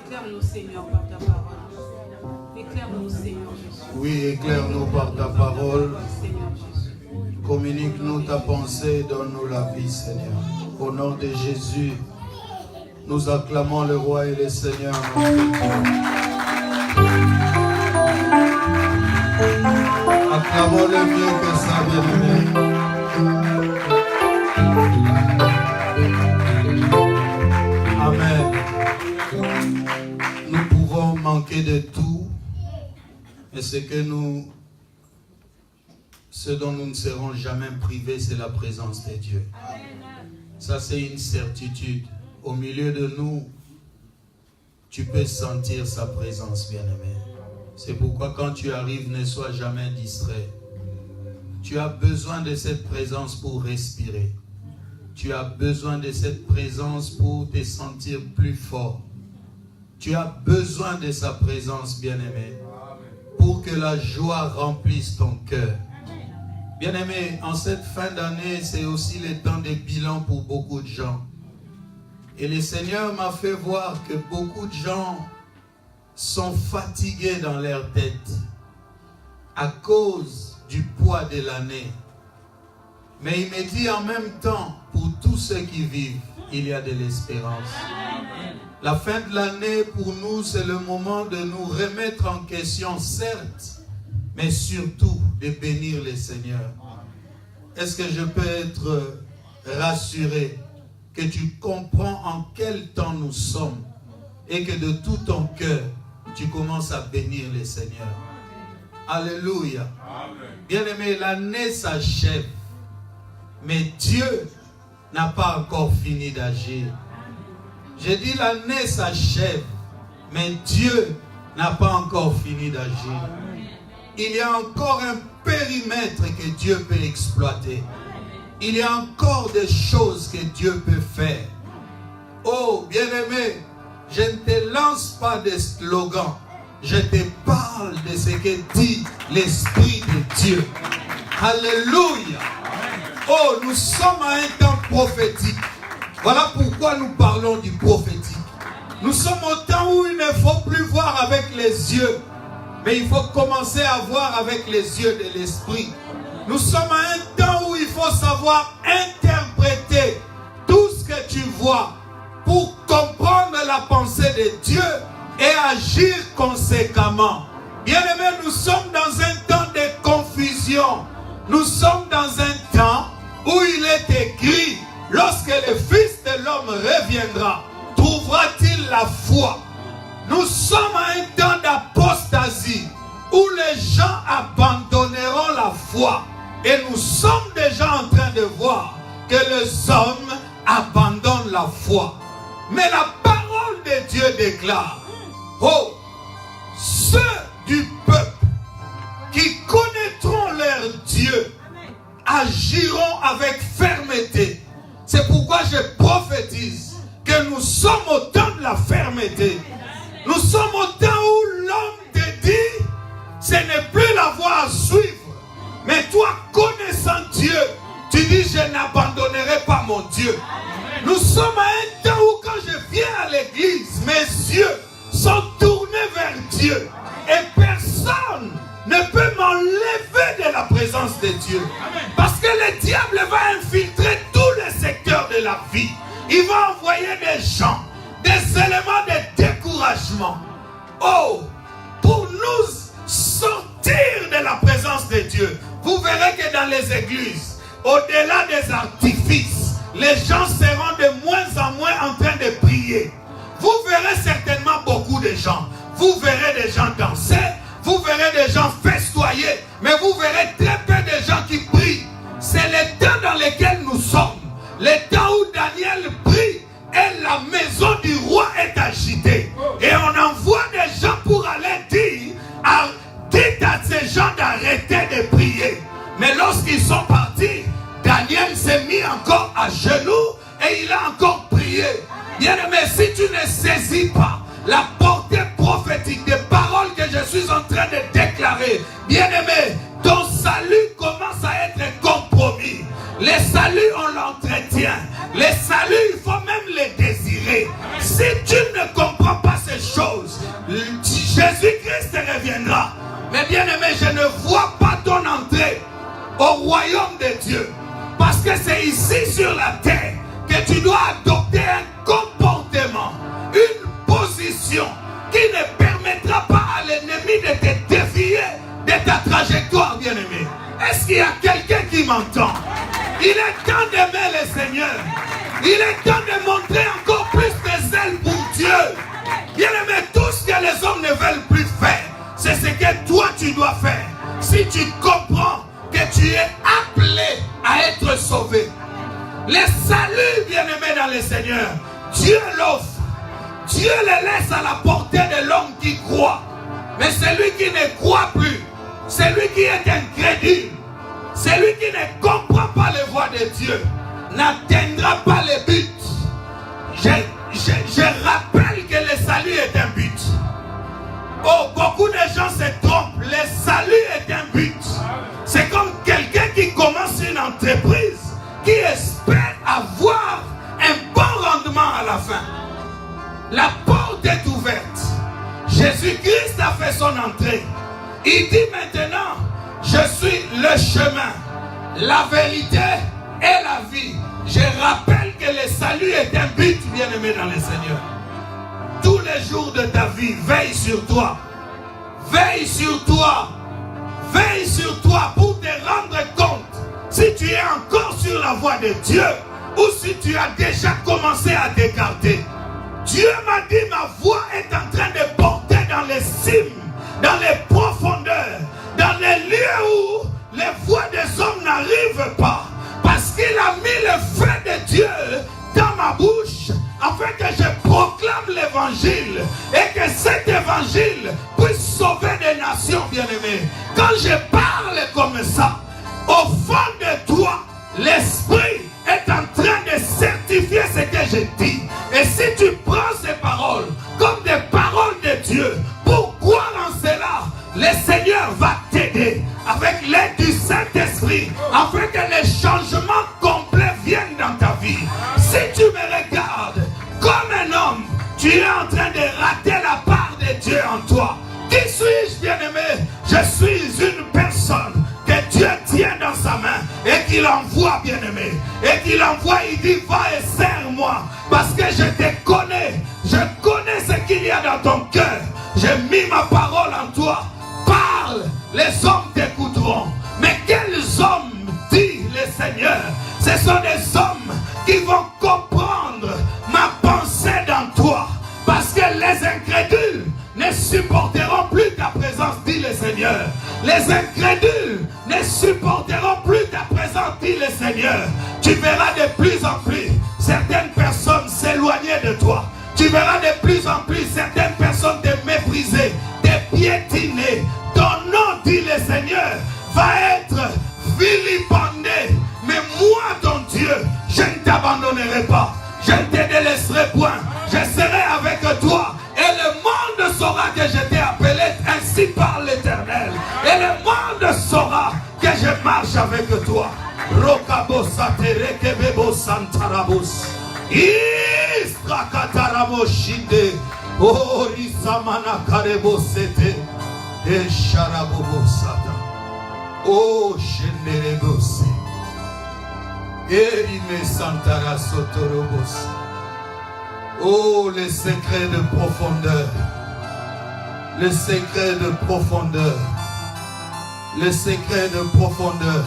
Éclaire-nous, Seigneur, par ta parole. Éclaire-nous, Seigneur Jésus. Oui, éclaire-nous par ta parole. Seigneur Jésus. Communique-nous ta pensée, donne-nous la vie, Seigneur. Au nom de Jésus, nous acclamons le Roi et le Seigneur. Acclamons-le mieux que ça, bien-aimé. Amen. Nous pouvons manquer de tout, mais ce dont nous ne serons jamais privés, c'est la présence de Dieu. Ça, c'est une certitude. Au milieu de nous, tu peux sentir sa présence, bien-aimé. C'est pourquoi quand tu arrives, ne sois jamais distrait. Tu as besoin de cette présence pour respirer. Tu as besoin de cette présence pour te sentir plus fort. Tu as besoin de sa présence, bien-aimé, pour que la joie remplisse ton cœur. Bien-aimé, en cette fin d'année, c'est aussi le temps des bilans pour beaucoup de gens. Et le Seigneur m'a fait voir que beaucoup de gens sont fatigués dans leur tête à cause du poids de l'année. Mais il me dit en même temps, pour tous ceux qui vivent, il y a de l'espérance. La fin de l'année, pour nous, c'est le moment de nous remettre en question, certes, mais surtout de bénir le Seigneur. Est-ce que je peux être rassuré que tu comprends en quel temps nous sommes et que de tout ton cœur, tu commences à bénir le Seigneur? Alléluia. Bien-aimé, l'année s'achève, mais Dieu n'a pas encore fini d'agir. J'ai dit l'année s'achève, mais Dieu n'a pas encore fini d'agir. Il y a encore un périmètre que Dieu peut exploiter. Il y a encore des choses que Dieu peut faire. Oh, bien-aimé, je ne te lance pas des slogans. Je te parle de ce que dit l'Esprit de Dieu. Alléluia. Oh, nous sommes à un temps prophétique. Voilà pourquoi nous parlons du prophétique. Nous sommes au temps où il ne faut plus voir avec les yeux, mais il faut commencer à voir avec les yeux de l'Esprit. Nous sommes à un temps où il faut savoir interpréter tout ce que tu vois pour comprendre la pensée de Dieu et agir conséquemment. Bien-aimés, nous sommes dans un temps de confusion. Nous sommes dans un temps où il est écrit, lorsque le Fils de l'homme reviendra, trouvera-t-il la foi? Nous sommes à un temps d'apostasie où les gens abandonneront la foi. Et nous sommes déjà en train de voir que les hommes abandonnent la foi. Mais la parole de Dieu déclare, oh, ceux du peuple qui connaîtront leur Dieu agiront avec fermeté. C'est pourquoi je prophétise que nous sommes au temps de la fermeté. Nous sommes au temps où l'homme te dit, ce n'est plus la voie à suivre. Mais toi, connaissant Dieu, tu dis, je n'abandonnerai pas mon Dieu. Nous sommes à un temps où quand je viens à l'église, mes yeux sont tournés vers Dieu. Et personne ne peut m'enlever de la présence de Dieu. Parce que le diable va infiltrer tous les secteurs de la vie. Il va envoyer des gens, des éléments de découragement. Oh, pour nous sortir de la présence de Dieu. Vous verrez que dans les églises, au-delà des artifices, les gens seront de moins en moins en train de prier. Vous verrez certainement beaucoup de gens. Vous verrez des gens danser, vous verrez des gens festoyer, mais vous verrez très peu de gens qui prient. C'est le temps dans lequel nous sommes. Le temps où Daniel prie et la maison du roi est agitée. Et on envoie des gens pour aller dire, dites à ces gens d'arrêter de prier. Mais lorsqu'ils sont partis, Daniel s'est mis encore à genoux et il a encore prié. Bien-aimé, si tu ne saisis pas la portée prophétique des paroles que je suis en train de déclarer, bien-aimé, ton salut commence à être compromis. Les saluts, on l'entretient. Les saluts, il faut même les désirer. Si tu ne comprends pas ces choses, protection qui ne permettra pas à l'ennemi de te dévier de ta trajectoire, bien-aimé. Est-ce qu'il y a quelqu'un qui m'entend? Il est temps d'aimer le Seigneur. Il est temps de montrer encore plus de zèle pour Dieu. Bien-aimé, tout ce que les hommes ne veulent plus faire, c'est ce que toi tu dois faire. Si tu comprends que tu es appelé à être sauvé. Le salut, bien-aimé dans le Seigneur, Dieu l'offre. Dieu le laisse à la portée de l'homme qui croit. Mais celui qui ne croit plus, celui qui est incrédule, celui qui ne comprend pas les voies de Dieu, n'atteindra pas le but. Je rappelle que le salut est un but. Oh, beaucoup de gens se trompent. Le salut est un but. C'est comme quelqu'un qui commence une entreprise, qui espère avoir un bon rendement à la fin. La porte est ouverte. Jésus-Christ a fait son entrée. Il dit maintenant, je suis le chemin, la vérité et la vie. Je rappelle que le salut est un but, bien-aimé dans le Seigneur. Tous les jours de ta vie, veille sur toi. Veille sur toi. Veille sur toi pour te rendre compte si tu es encore sur la voie de Dieu ou si tu as déjà commencé à t'écarter. Dieu m'a dit, ma voix est en train de porter dans les cimes, dans les profondeurs, dans les lieux où les voix des hommes n'arrivent pas. Parce qu'il a mis le feu de Dieu dans ma bouche afin que je proclame l'évangile et que cet évangile puisse sauver des nations, bien-aimées. Quand je parle comme ça, au fond de toi, l'esprit est en train de certifier ce que je dis. Et si tu prends ces paroles comme des paroles de Dieu, pour croire en cela, le Seigneur va t'aider avec l'aide du Saint-Esprit afin que les changements complets viennent dans ta vie. Si tu me regardes comme un homme, tu es en train de rater la part de Dieu en toi. Qui suis-je, bien-aimé? Je suis une personne que Dieu tient dans sa main et qu'il envoie, bien-aimé. Et qu'il envoie, il dit, va et sers-moi. Parce que je te connais. Je connais ce qu'il y a dans ton cœur. J'ai mis ma parole en toi. Parle, les hommes t'écouteront. Mais quels hommes, dit le Seigneur? Ce sont des hommes qui vont comprendre ma pensée dans toi. Parce que les incrédules ne supporteront plus ta présence, dit le Seigneur. Les incrédules ne supporteront plus ta présence, dit le Seigneur. Tu verras de plus en plus certaines personnes s'éloigner de toi. Tu verras de plus en plus certaines personnes te mépriser, te piétiner. Ton nom, dit le Seigneur, va être vilipendé. Mais moi, ton Dieu, je ne t'abandonnerai pas. Je ne te délaisserai point. Je serai avec toi. Et le monde saura que je t'ai appelé, ainsi par l'Éternel. Et le monde saura que je marche avec toi. Oh, oh, les secrets de profondeur. Les secrets de profondeur. Les secrets de profondeur.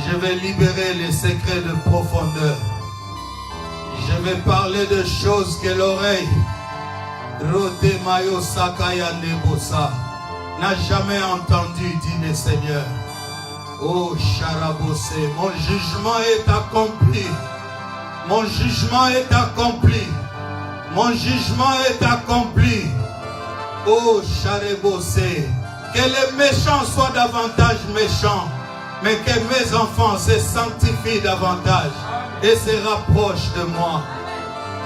Je vais libérer les secrets de profondeur. Je vais parler de choses que l'oreille n'a jamais entendu, dit le Seigneur. Oh, Charabose, mon jugement est accompli. Mon jugement est accompli. Mon jugement est accompli. Oh, Charabose, que les méchants soient davantage méchants, mais que mes enfants se sanctifient davantage et se rapprochent de moi.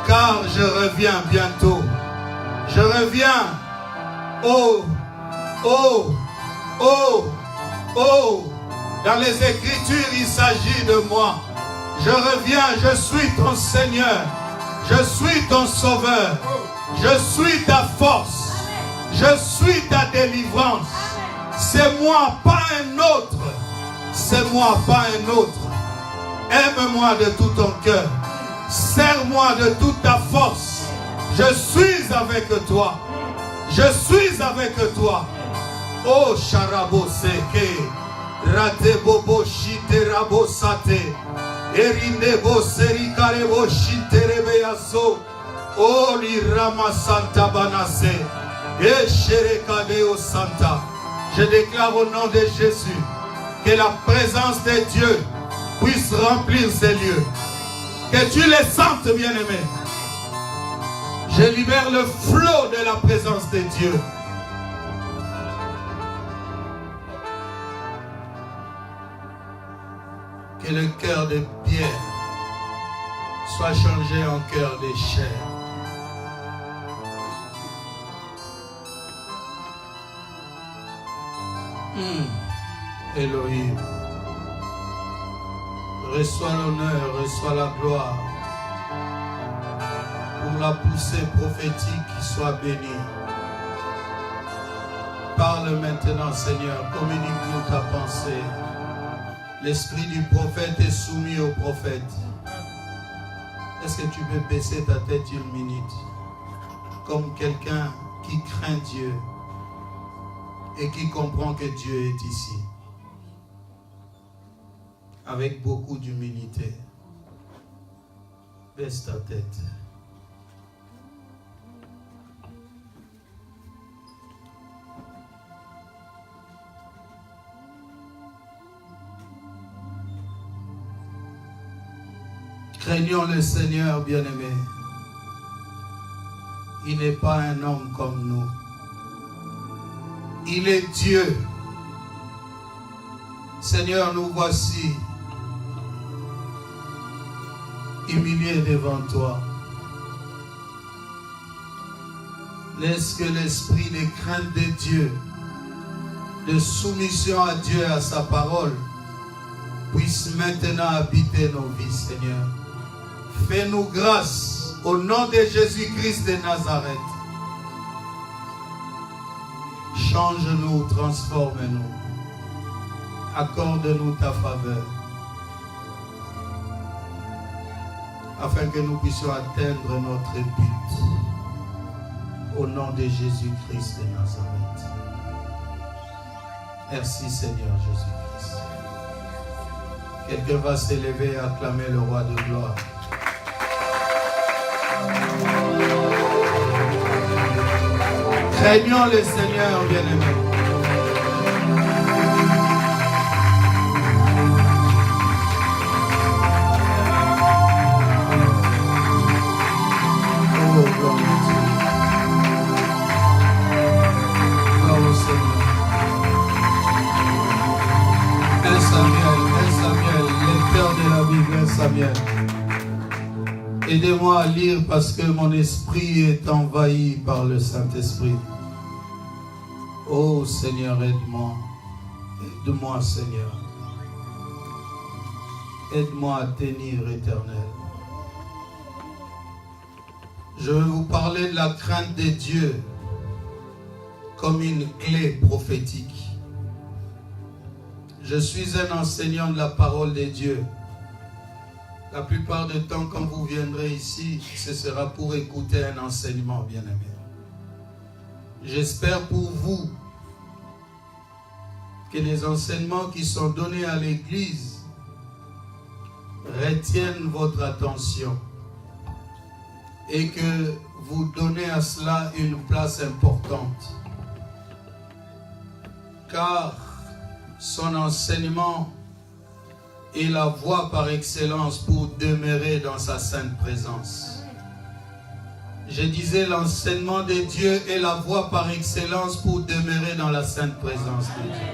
Car je reviens bientôt. Je reviens. Oh, oh, oh, oh. Dans les Écritures, il s'agit de moi. Je reviens, je suis ton Seigneur. Je suis ton Sauveur. Je suis ta force. Je suis ta délivrance. C'est moi, pas un autre. C'est moi, pas un autre. Aime-moi de tout ton cœur. Sers-moi de toute ta force. Je suis avec toi. Je suis avec toi. Oh Sharabo Seke. Rate Bobo Shite Rabo Sate. Erinebo Serikarebo Shite Rebeyaso. Oh Lirama Santa Banase. Et Sherekadeo Santa. Je déclare au nom de Jésus que la présence de Dieu puisse remplir ces lieux. Que tu les sentes, bien-aimés. Je libère le flot de la présence de Dieu. Que le cœur de pierre soit changé en cœur de chair. Elohim, reçois l'honneur, reçois la gloire pour la poussée prophétique qui soit bénie. Parle maintenant, Seigneur, communique-nous ta pensée. L'esprit du prophète est soumis au prophète. Est-ce que tu peux baisser ta tête une minute comme quelqu'un qui craint Dieu et qui comprend que Dieu est ici? Avec beaucoup d'humilité. Baisse ta tête. Craignons le Seigneur, bien-aimé. Il n'est pas un homme comme nous. Il est Dieu. Seigneur, nous voici humiliés devant toi. Laisse que l'esprit de crainte de Dieu, de soumission à Dieu et à sa parole, puisse maintenant habiter nos vies, Seigneur. Fais-nous grâce au nom de Jésus-Christ de Nazareth. Change-nous, transforme-nous. Accorde-nous ta faveur. Afin que nous puissions atteindre notre but. Au nom de Jésus-Christ de Nazareth. Merci Seigneur Jésus-Christ. Quelqu'un va s'élever et acclamer le roi de gloire. Craignons le Seigneur, bien-aimé. Oh, gloire à Dieu. Gloire au Seigneur. 1 Samuel, lecteur de la Bible, 1 Samuel. Aidez-moi à lire parce que mon esprit est envahi par le Saint-Esprit. Oh Seigneur, aide-moi. Aide-moi, Seigneur. Aide-moi à tenir, Éternel. Je vais vous parler de la crainte de Dieu comme une clé prophétique. Je suis un enseignant de la parole de Dieu. La plupart du temps, quand vous viendrez ici, ce sera pour écouter un enseignement, bien-aimé. J'espère pour vous que les enseignements qui sont donnés à l'Église retiennent votre attention et que vous donnez à cela une place importante. Car son enseignement est la voie par excellence pour demeurer dans sa sainte présence. Je disais, l'enseignement de Dieu est la voie par excellence pour demeurer dans la sainte présence de Dieu.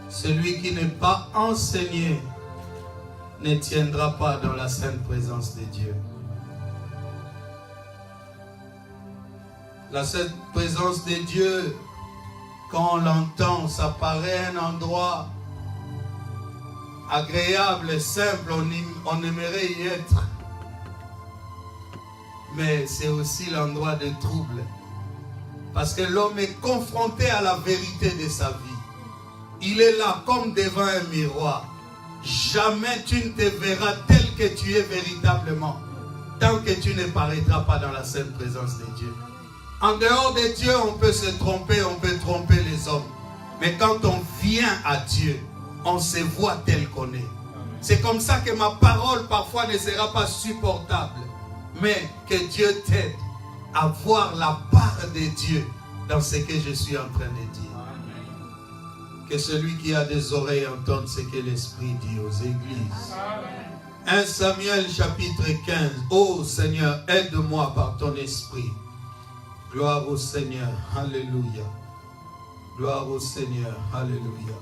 Celui qui n'est pas enseigné ne tiendra pas dans la sainte présence de Dieu. La sainte présence de Dieu, quand on l'entend, ça paraît un endroit agréable, simple, on aimerait y être. Mais c'est aussi l'endroit de trouble. Parce que l'homme est confronté à la vérité de sa vie. Il est là comme devant un miroir. Jamais tu ne te verras tel que tu es véritablement. tant que tu ne paraîtras pas dans la sainte présence de Dieu. En dehors de Dieu, on peut se tromper, on peut tromper les hommes. Mais quand on vient à Dieu, on se voit tel qu'on est. C'est comme ça que ma parole parfois ne sera pas supportable. Mais que Dieu t'aide à voir la part de Dieu dans ce que je suis en train de dire. Que celui qui a des oreilles entende ce que l'Esprit dit aux églises. 1 Samuel chapitre 15. Ô Seigneur, aide-moi par ton Esprit. Gloire au Seigneur. Alléluia. Gloire au Seigneur. Alléluia.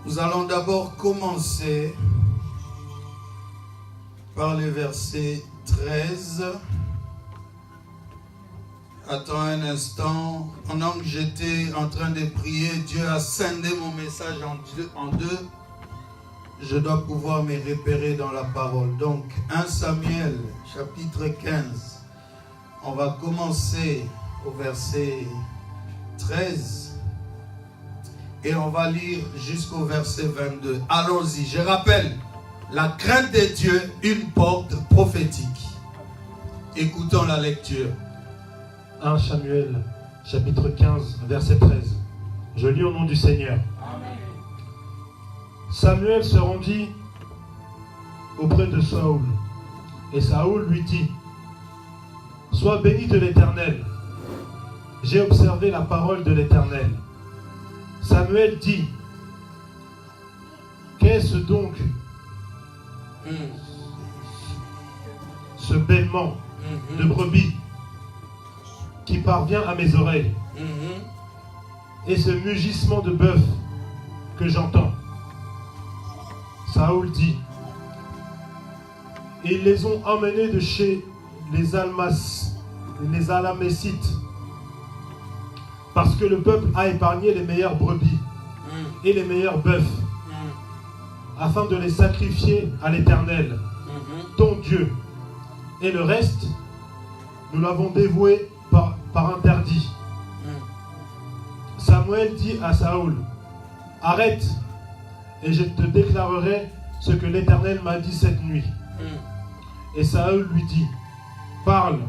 Nous allons d'abord commencer par le verset 13. Attends un instant. Pendant que j'étais en train de prier, Dieu a scindé mon message en deux. Je dois pouvoir me repérer dans la parole. Donc, 1 Samuel, chapitre 15. On va commencer au verset 13. Et on va lire jusqu'au verset 22. Allons-y. Je rappelle, la crainte de Dieu, une porte prophétique. Écoutons la lecture. 1 Samuel, chapitre 15, verset 13. Je lis au nom du Seigneur. Amen. Samuel se rendit auprès de Saoul. Et Saoul lui dit, « Sois béni de l'Éternel. J'ai observé la parole de l'Éternel. » Samuel dit, « Qu'est-ce donc ce bêlement de brebis qui parvient à mes oreilles et ce mugissement de bœuf que j'entends? » Saoul dit, « Ils les ont emmenés de chez les Alamécites, parce que le peuple a épargné les meilleures brebis et les meilleurs bœufs, afin de les sacrifier à l'Éternel, ton Dieu. Et le reste, nous l'avons dévoué par interdit. » Samuel dit à Saoul, « Arrête, et je te déclarerai ce que l'Éternel m'a dit cette nuit. » Et Saoul lui dit, « Parle. »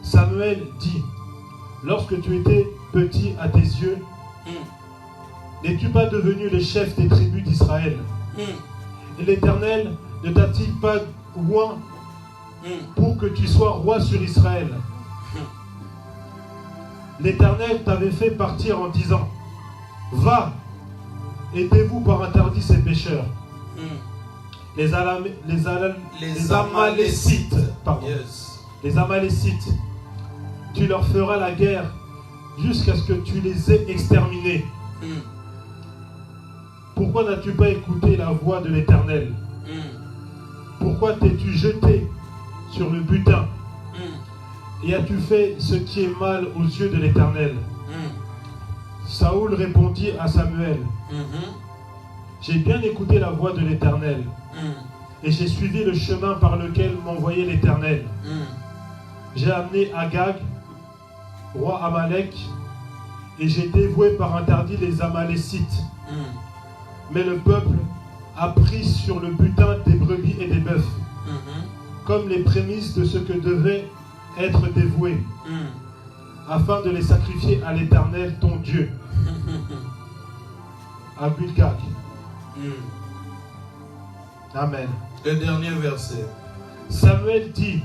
Samuel dit, « Lorsque tu étais petit à tes yeux, n'es-tu pas devenu le chef des tribus d'Israël? Et l'Éternel ne t'a-t-il pas oint pour que tu sois roi sur Israël? L'Éternel t'avait fait partir en disant, va, et dévoue par interdit ces pécheurs. Les Amalécites, pardon. Yes. Les Amalécites, tu leur feras la guerre jusqu'à ce que tu les aies exterminés. Pourquoi n'as-tu pas écouté la voix de l'Éternel? Pourquoi t'es-tu jeté sur le butin? Et as-tu fait ce qui est mal aux yeux de l'Éternel? Saoul répondit à Samuel, j'ai bien écouté la voix de l'Éternel, et j'ai suivi le chemin par lequel m'envoyait l'Éternel. J'ai amené Agag, roi Amalek, et j'ai dévoué par interdit les Amalécites. Mais le peuple a pris sur le butin des brebis et des bœufs, comme les prémices de ce que devait être dévoué, afin de les sacrifier à l'Éternel, ton Dieu. Abilgag. Amen. Le dernier verset. Samuel dit,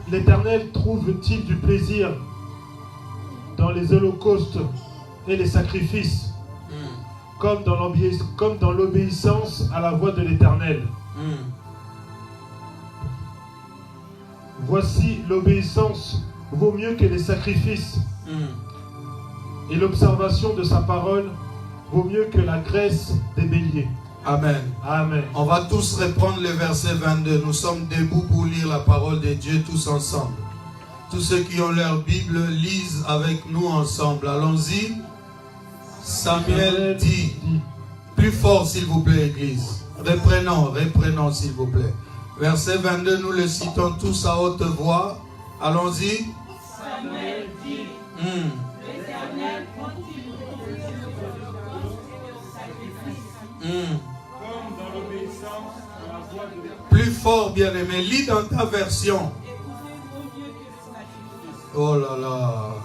l'Éternel trouve-t-il du plaisir dans les holocaustes et les sacrifices, comme dans l'obéissance à la voix de l'Éternel? Voici, l'obéissance vaut mieux que les sacrifices, et l'observation de sa parole vaut mieux que la graisse des béliers. Amen. Amen. On va tous reprendre le verset 22. Nous sommes debout pour lire la parole de Dieu tous ensemble. Tous ceux qui ont leur Bible lisent avec nous ensemble. Allons-y. Samuel dit, plus fort s'il vous plaît, Église. Reprenons s'il vous plaît. Verset 22, nous le citons tous à haute voix. Allons-y. Samuel dit, l'Éternel continue au sacrifice. Comme dans l'obéissance à la voix de fort, bien-aimé. Lis dans ta version. Oh là là.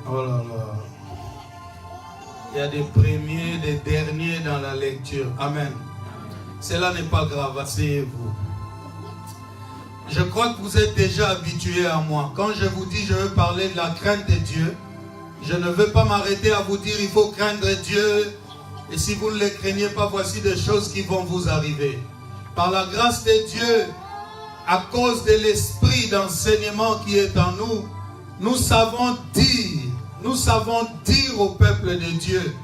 Oh là là. Il y a des premiers, des derniers dans la lecture. Amen. Cela n'est pas grave, asseyez-vous. Je crois que vous êtes déjà habitués à moi. Quand je vous dis je veux parler de la crainte de Dieu, je ne veux pas m'arrêter à vous dire il faut craindre Dieu. Et si vous ne le craignez pas, voici des choses qui vont vous arriver. Par la grâce de Dieu, à cause de l'esprit d'enseignement qui est en nous, nous savons dire au peuple de Dieu,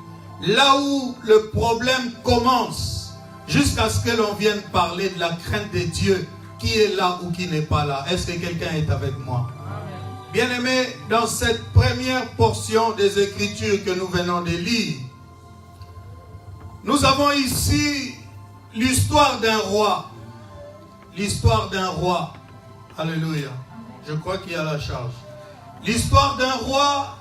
là où le problème commence, jusqu'à ce que l'on vienne parler de la crainte de Dieu, qui est là ou qui n'est pas là. Est-ce que quelqu'un est avec moi? Bien-aimés, dans cette première portion des Écritures que nous venons de lire, nous avons ici l'histoire d'un roi. L'histoire d'un roi. Alléluia. Je crois qu'il y a la charge. L'histoire d'un roi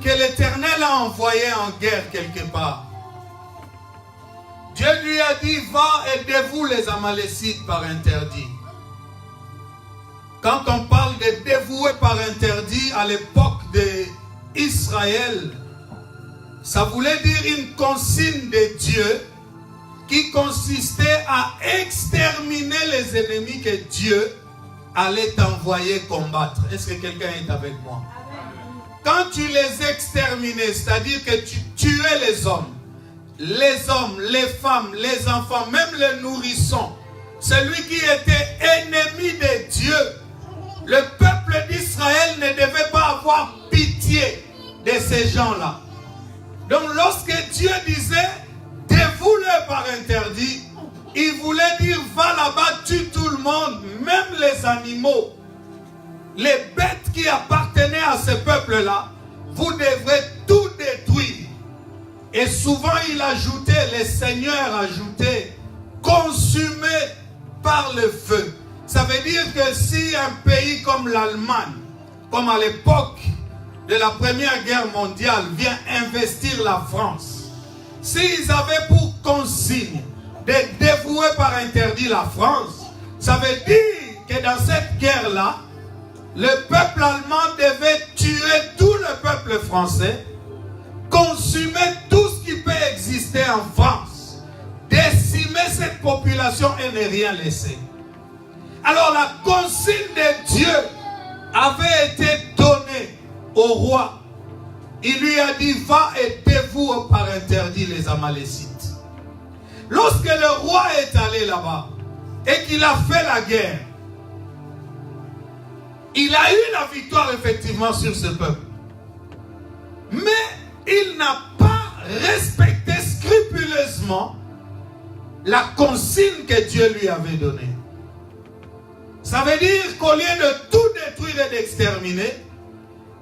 que l'Éternel a envoyé en guerre quelque part. Dieu lui a dit, va et dévoue les Amalécites par interdit. Quand on parle de dévouer par interdit à l'époque d'Israël, ça voulait dire une consigne de Dieu qui consistait à exterminer les ennemis que Dieu allait envoyer combattre. Est-ce que quelqu'un est avec moi? Quand tu les exterminais, c'est-à-dire que tu tuais les hommes, les femmes, les enfants, même les nourrissons, celui qui était ennemi de Dieu, le peuple d'Israël ne devait pas avoir pitié de ces gens-là. Donc lorsque Dieu disait dévoue-le par interdit, il voulait dire va là-bas, tue tout le monde, même les animaux, les bêtes qui appartenaient à ce peuple-là, vous devrez tout détruire. Et souvent il ajoutait, les seigneurs ajoutaient, consumé par le feu. Ça veut dire que si un pays comme l'Allemagne, comme à l'époque de la Première Guerre mondiale, vient investir la France, s'ils avaient pour consigne de dévouer par interdit la France, ça veut dire que dans cette guerre-là, le peuple allemand devait tuer tout le peuple français, consumer tout ce qui peut exister en France, décimer cette population et ne rien laisser. Alors la consigne de Dieu avait été donnée au roi. Il lui a dit, va et dévoue par interdit les Amalécites. Lorsque le roi est allé là-bas et qu'il a fait la guerre, il a eu la victoire effectivement sur ce peuple. Mais il n'a pas respecté scrupuleusement la consigne que Dieu lui avait donnée. Ça veut dire qu'au lieu de tout détruire et d'exterminer,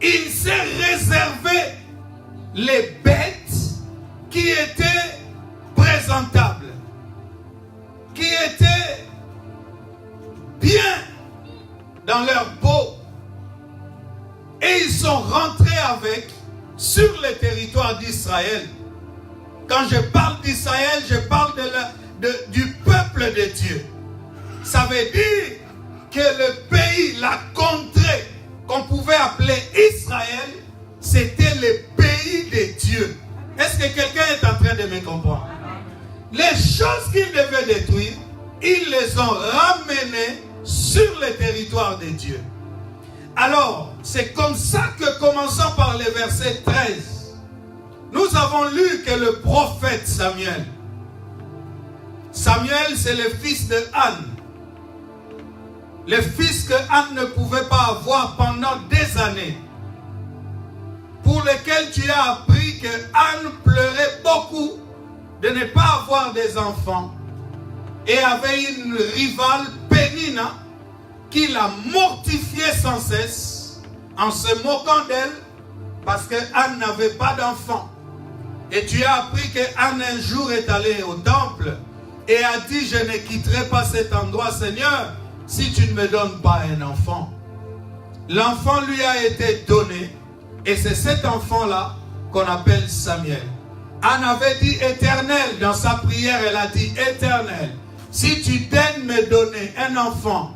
il s'est réservé les bêtes qui étaient présentables, qui étaient bien dans leur peau. Et ils sont rentrés avec sur le territoire d'Israël. Quand je parle d'Israël, je parle du peuple de Dieu. Ça veut dire que le pays, la contrée qu'on pouvait appeler Israël, c'était le pays de Dieu. Est-ce que quelqu'un est en train de me comprendre? Les choses qu'ils devaient détruire, ils les ont ramenées sur le territoire de Dieu. Alors, c'est comme ça que, commençons par le verset 13, nous avons lu que le prophète Samuel, c'est le fils de Anne, le fils que Anne ne pouvait pas avoir pendant des années, pour lequel tu as appris que Anne pleurait beaucoup de ne pas avoir des enfants et avait une rivale, Pénina, qui la mortifiait sans cesse en se moquant d'elle parce que Anne n'avait pas d'enfant. Et tu as appris que Anne un jour est allée au temple et a dit, je ne quitterai pas cet endroit, Seigneur, si tu ne me donnes pas un enfant. L'enfant lui a été donné et c'est cet enfant-là qu'on appelle Samuel. Anne avait dit Éternel, dans sa prière elle a dit Éternel, si tu daignes me donner un enfant,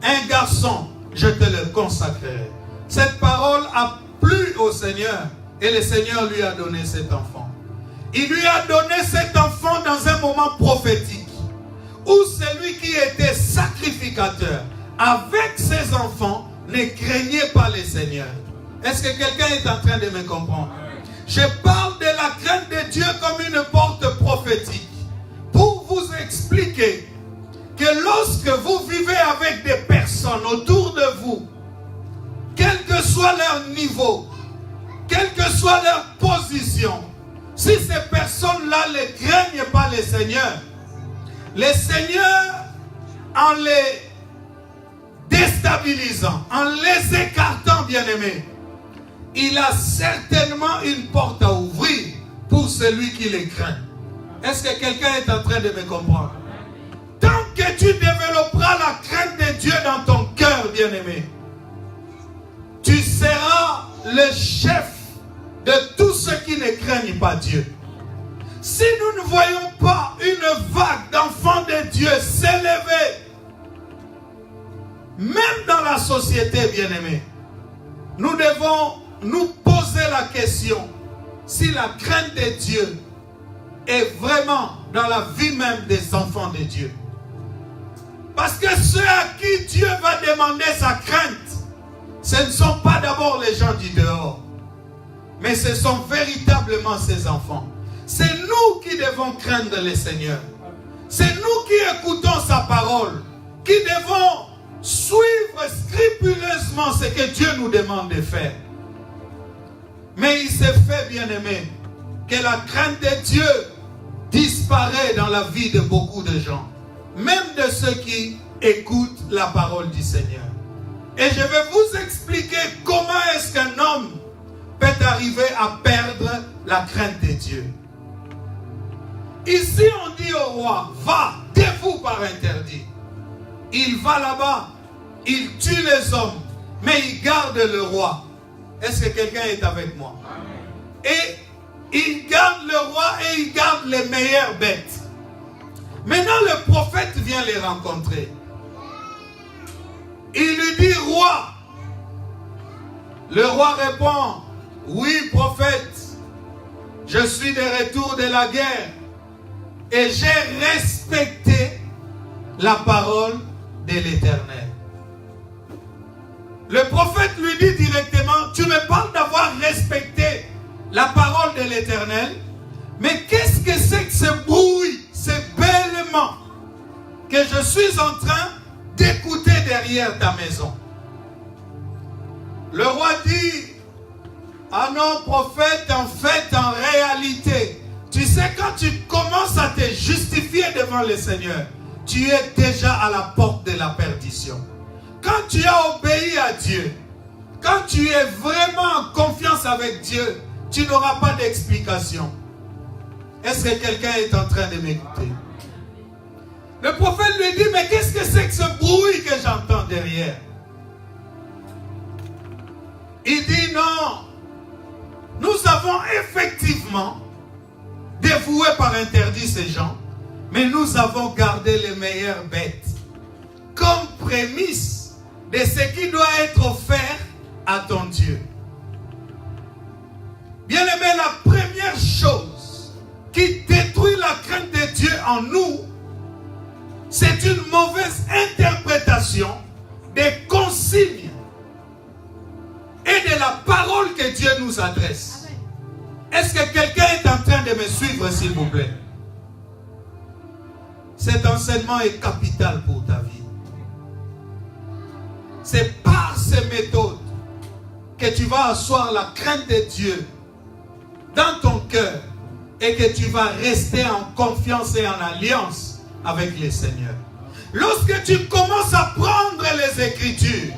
un garçon, je te le consacrerai. Cette parole a plu au Seigneur et le Seigneur lui a donné cet enfant. Il lui a donné cet enfant dans un moment prophétique où celui qui était sacrificateur avec ses enfants ne craignait pas le Seigneur. Est-ce que quelqu'un est en train de me comprendre? Je parle de la crainte de Dieu comme une porte prophétique pour vous expliquer que lorsque vous vivez avec des personnes autour de vous, quel que soit leur niveau, quelle que soit leur position, si ces personnes-là ne craignent pas le Seigneur, en les déstabilisant, en les écartant, bien-aimés, il a certainement une porte à ouvrir pour celui qui les craint. Est-ce que quelqu'un est en train de me comprendre? Tant que tu développeras la crainte de Dieu dans ton cœur, bien-aimé, tu seras le chef de tous ceux qui ne craignent pas Dieu. Si nous ne voyons pas une vague d'enfants de Dieu s'élever, même dans la société, bien-aimé, nous devons nous poser la question si la crainte de Dieu est vraiment dans la vie même des enfants de Dieu. Parce que ceux à qui Dieu va demander sa crainte, ce ne sont pas d'abord les gens du dehors, mais ce sont véritablement ses enfants. C'est nous qui devons craindre le Seigneur. C'est nous qui écoutons sa parole, qui devons suivre scrupuleusement ce que Dieu nous demande de faire. Mais il s'est fait, bien-aimé, que la crainte de Dieu disparaît dans la vie de beaucoup de gens, même de ceux qui écoutent la parole du Seigneur. Et je vais vous expliquer comment est-ce qu'un homme peut arriver à perdre la crainte de Dieu. Ici, on dit au roi, va, dévoue par interdit. Il va là-bas, il tue les hommes, mais il garde le roi. Est-ce que quelqu'un est avec moi? Et il garde le roi et il garde les meilleures bêtes. Maintenant, le prophète vient les rencontrer. Il lui dit, roi. Le roi répond, oui, prophète, je suis de retour de la guerre et j'ai respecté la parole de l'Éternel. Le prophète lui dit directement, tu me parles d'avoir respecté la parole de l'Éternel, mais qu'est-ce que c'est que ce bruit, ce bêlement que je suis en train d'écouter derrière ta maison? Le roi dit, ah non, prophète, en fait, en réalité, tu sais, quand tu commences à te justifier devant le Seigneur, tu es déjà à la porte de la perdition. Quand tu as obéi à Dieu, quand tu es vraiment en confiance avec Dieu, tu n'auras pas d'explication. Est-ce que quelqu'un est en train de m'écouter? Le prophète lui dit, mais qu'est-ce que c'est que ce bruit que j'entends derrière? Il dit, non, nous avons effectivement dévoué par interdit ces gens, mais nous avons gardé les meilleures bêtes comme prémisse de ce qui doit être offert à ton Dieu. Bien-aimé, la première chose qui détruit la crainte de Dieu en nous, c'est une mauvaise interprétation des consignes et de la parole que Dieu nous adresse. Est-ce que quelqu'un est en train de me suivre, s'il vous plaît? Cet enseignement est capital pour ta vie. C'est par ces méthodes que tu vas asseoir la crainte de Dieu dans ton cœur et que tu vas rester en confiance et en alliance avec le Seigneur. Lorsque tu commences à prendre les Écritures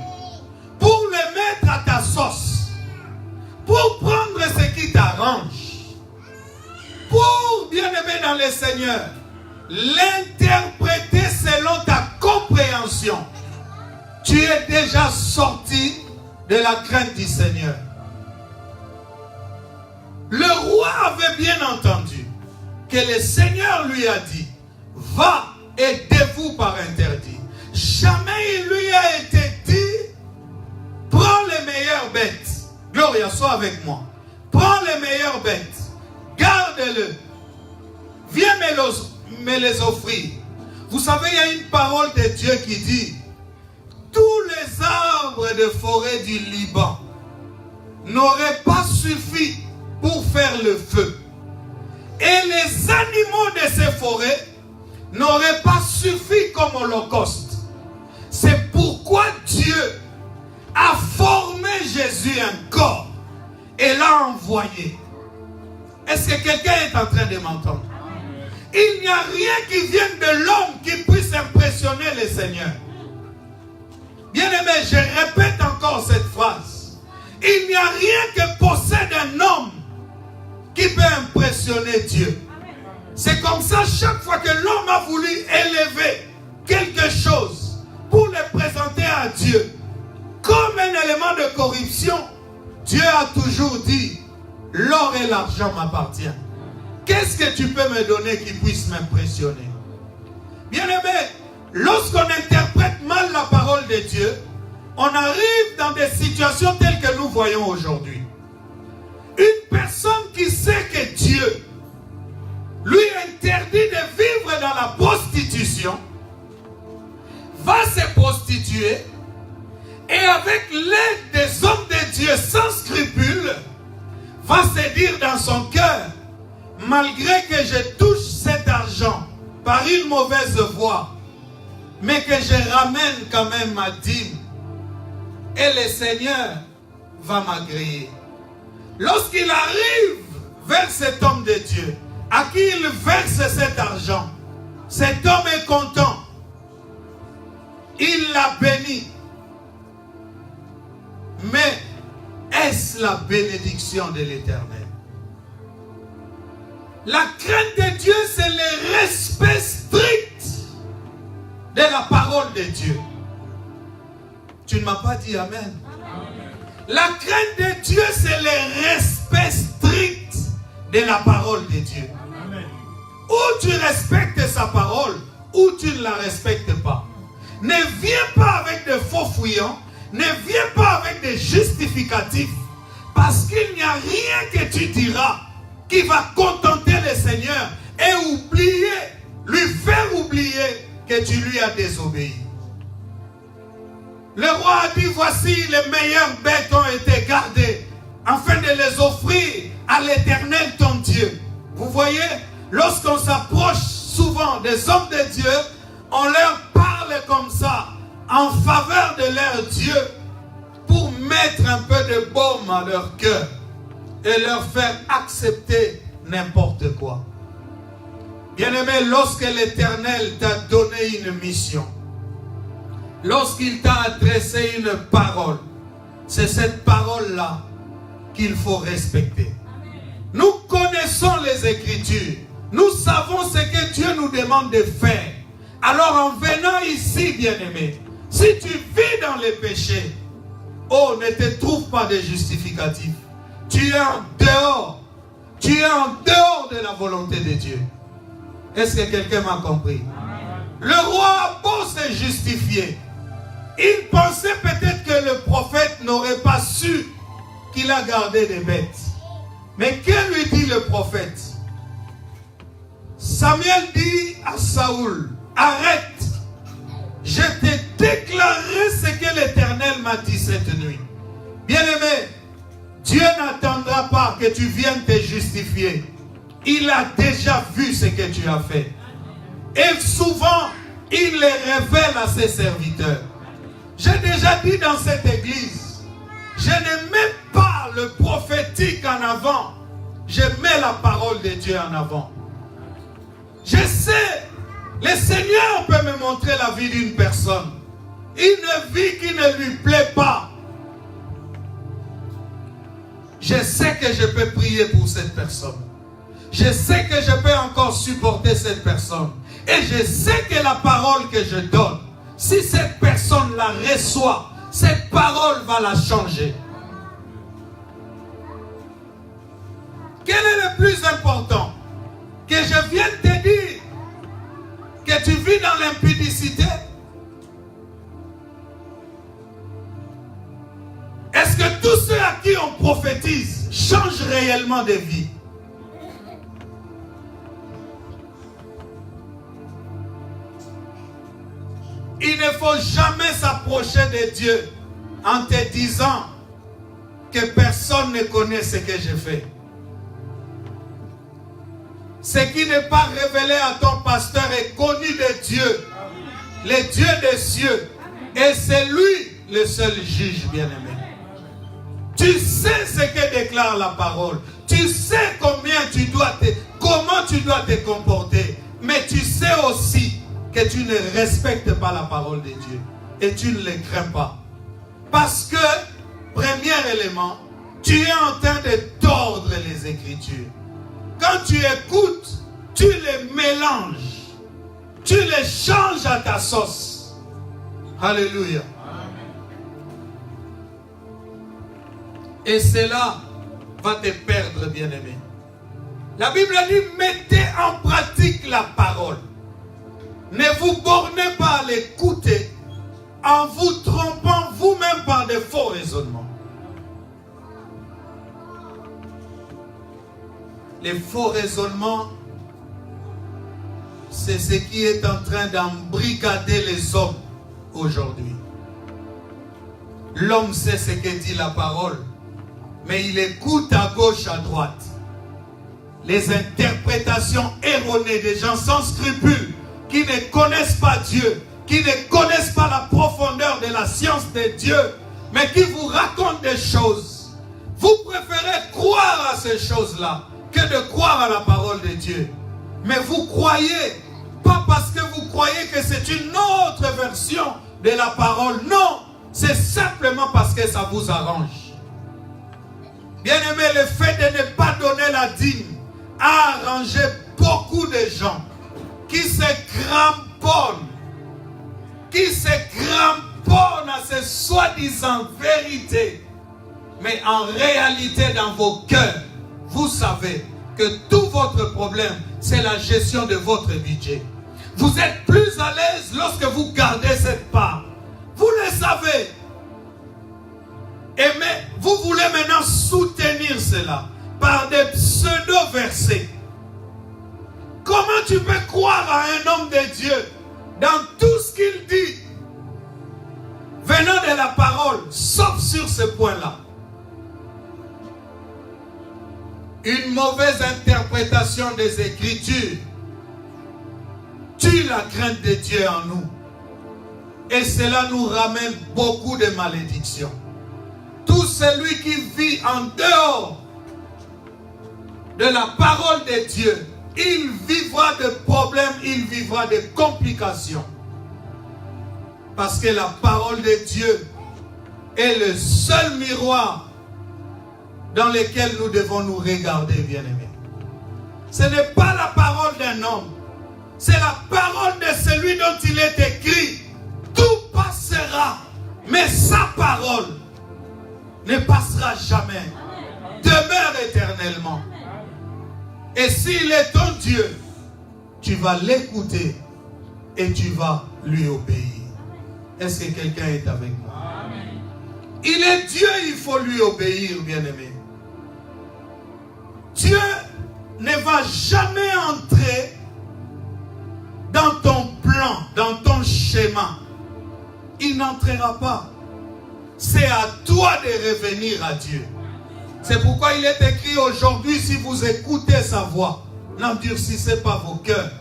pour les mettre à ta sauce, pour prendre ce qui t'arrange, pour, bien-aimé dans le Seigneur, l'interpréter selon ta compréhension, tu es déjà sorti de la crainte du Seigneur. Le roi avait bien entendu que le Seigneur lui a dit, va et dévoue par interdit. Jamais il lui a été dit, prends les meilleures bêtes. Gloria, sois avec moi. Prends les meilleures bêtes, garde-le, viens me les offrir. Vous savez, il y a une parole de Dieu qui dit, tous les arbres de forêt du Liban n'auraient pas suffi pour faire le feu. Et les animaux de ces forêts n'auraient pas suffi comme holocauste. C'est pourquoi Dieu a formé Jésus un corps et l'a envoyé. Est-ce que quelqu'un est en train de m'entendre? Il n'y a rien qui vienne de l'homme qui puisse impressionner le Seigneur. Bien-aimé, je répète encore cette phrase. Il n'y a rien que possède un homme qui peut impressionner Dieu. C'est comme ça, chaque fois que l'homme a voulu élever quelque chose pour le présenter à Dieu comme un élément de corruption, Dieu a toujours dit, l'or et l'argent m'appartiennent. Qu'est-ce que tu peux me donner qui puisse m'impressionner? Bien-aimé, lorsqu'on interprète mal la parole de Dieu, on arrive dans des situations telles que nous voyons aujourd'hui. Une personne qui sait que Dieu lui interdit de vivre dans la prostitution va se prostituer et avec l'aide des hommes de Dieu sans scrupules va se dire dans son cœur, malgré que je touche cet argent par une mauvaise voie, mais que je ramène quand même ma dîme, et le Seigneur va m'agréer. Lorsqu'il arrive vers cet homme de Dieu, à qui il verse cet argent, cet homme est content. Il l'a béni. Mais est-ce la bénédiction de l'Éternel? La crainte de Dieu, c'est le respect strict de la parole de Dieu. Tu ne m'as pas dit Amen. La crainte de Dieu, c'est le respect strict de la parole de Dieu. Ou tu respectes sa parole, ou tu ne la respectes pas. Ne viens pas avec de faux fouillants, ne viens pas avec des justificatifs, parce qu'il n'y a rien que tu diras qui va contenter le Seigneur et oublier, lui faire oublier que tu lui as désobéi. Le roi a dit, voici les meilleures bêtes ont été gardées, afin de les offrir à l'Éternel ton Dieu. Vous voyez, lorsqu'on s'approche souvent des hommes de Dieu, on leur parle comme ça, en faveur de leur Dieu, pour mettre un peu de baume à leur cœur et leur faire accepter n'importe quoi. Bien-aimé, lorsque l'Éternel t'a donné une mission, lorsqu'il t'a adressé une parole, c'est cette parole-là qu'il faut respecter. Nous connaissons les Écritures. Nous savons ce que Dieu nous demande de faire. Alors en venant ici, bien-aimé, si tu vis dans les péchés, oh, ne te trouve pas de justificatif. Tu es en dehors. Tu es en dehors de la volonté de Dieu. Est-ce que quelqu'un m'a compris? Le roi a beau se justifier. Il pensait peut-être que le prophète n'aurait pas su qu'il a gardé des bêtes. Mais que lui dit le prophète? Samuel dit à Saoul, arrête, je t'ai déclaré ce que l'Éternel m'a dit cette nuit. Bien-aimé, Dieu n'attendra pas que tu viennes te justifier. Il a déjà vu ce que tu as fait. Et souvent, il le révèle à ses serviteurs. J'ai déjà dit dans cette église, je ne mets pas le prophétique en avant, je mets la parole de Dieu en avant. Je sais, le Seigneur peut me montrer la vie d'une personne. Une vie qui ne lui plaît pas. Je sais que je peux prier pour cette personne. Je sais que je peux encore supporter cette personne. Et je sais que la parole que je donne, si cette personne la reçoit, cette parole va la changer. Quel est le plus important? Que je vienne te dire que tu vis dans l'impudicité? Est-ce que tous ceux à qui on prophétise changent réellement de vie? Il ne faut jamais s'approcher de Dieu en te disant que personne ne connaît ce que je fais. Ce qui n'est pas révélé à ton pasteur est connu de Dieu, le Dieu des cieux. Et c'est lui le seul juge, bien-aimé. Tu sais ce que déclare la parole. Tu sais comment tu dois te comporter. Mais tu sais aussi que tu ne respectes pas la parole de Dieu. Et tu ne les crains pas. Parce que, premier élément, tu es en train de tordre les Écritures. Quand tu écoutes, tu les mélanges. Tu les changes à ta sauce. Alléluia. Et cela va te perdre, bien-aimé. La Bible dit, mettez en pratique la parole. Ne vous bornez pas à l'écouter en vous trompant vous-même par de faux raisonnements. Les faux raisonnements, c'est ce qui est en train d'embrigader les hommes aujourd'hui. L'homme sait ce que dit la parole, mais il écoute à gauche, à droite. Les interprétations erronées des gens sans scrupules, qui ne connaissent pas Dieu, qui ne connaissent pas la profondeur de la science de Dieu, mais qui vous racontent des choses. Vous préférez croire à ces choses-là que de croire à la parole de Dieu. Mais vous croyez, pas parce que vous croyez que c'est une autre version de la parole. Non, c'est simplement parce que ça vous arrange. Bien-aimé, le fait de ne pas donner la dîme a arrangé beaucoup de gens qui se cramponnent à ces soi-disant vérités. Mais en réalité, dans vos cœurs, vous savez que tout votre problème, c'est la gestion de votre budget. Vous êtes plus à l'aise lorsque vous gardez cette part. Vous le savez. Mais vous voulez maintenant soutenir cela par des pseudo-versets. Comment tu peux croire à un homme de Dieu dans tout ce qu'il dit venant de la parole, sauf sur ce point-là? Une mauvaise interprétation des Écritures tue la crainte de Dieu en nous. Et cela nous ramène beaucoup de malédictions. Tout celui qui vit en dehors de la parole de Dieu, il vivra de problèmes, il vivra de complications. Parce que la parole de Dieu est le seul miroir dans lequel nous devons nous regarder, bien-aimés. Ce n'est pas la parole d'un homme, c'est la parole de celui dont il est écrit. Tout passera, mais sa parole ne passera jamais. Demeure éternellement. Et s'il est ton Dieu, tu vas l'écouter et tu vas lui obéir. Est-ce que quelqu'un est avec moi? Amen. Il est Dieu, il faut lui obéir, bien-aimé. Dieu ne va jamais entrer dans ton plan, dans ton schéma. Il n'entrera pas. C'est à toi de revenir à Dieu. C'est pourquoi il est écrit aujourd'hui, si vous écoutez sa voix, n'endurcissez pas vos cœurs.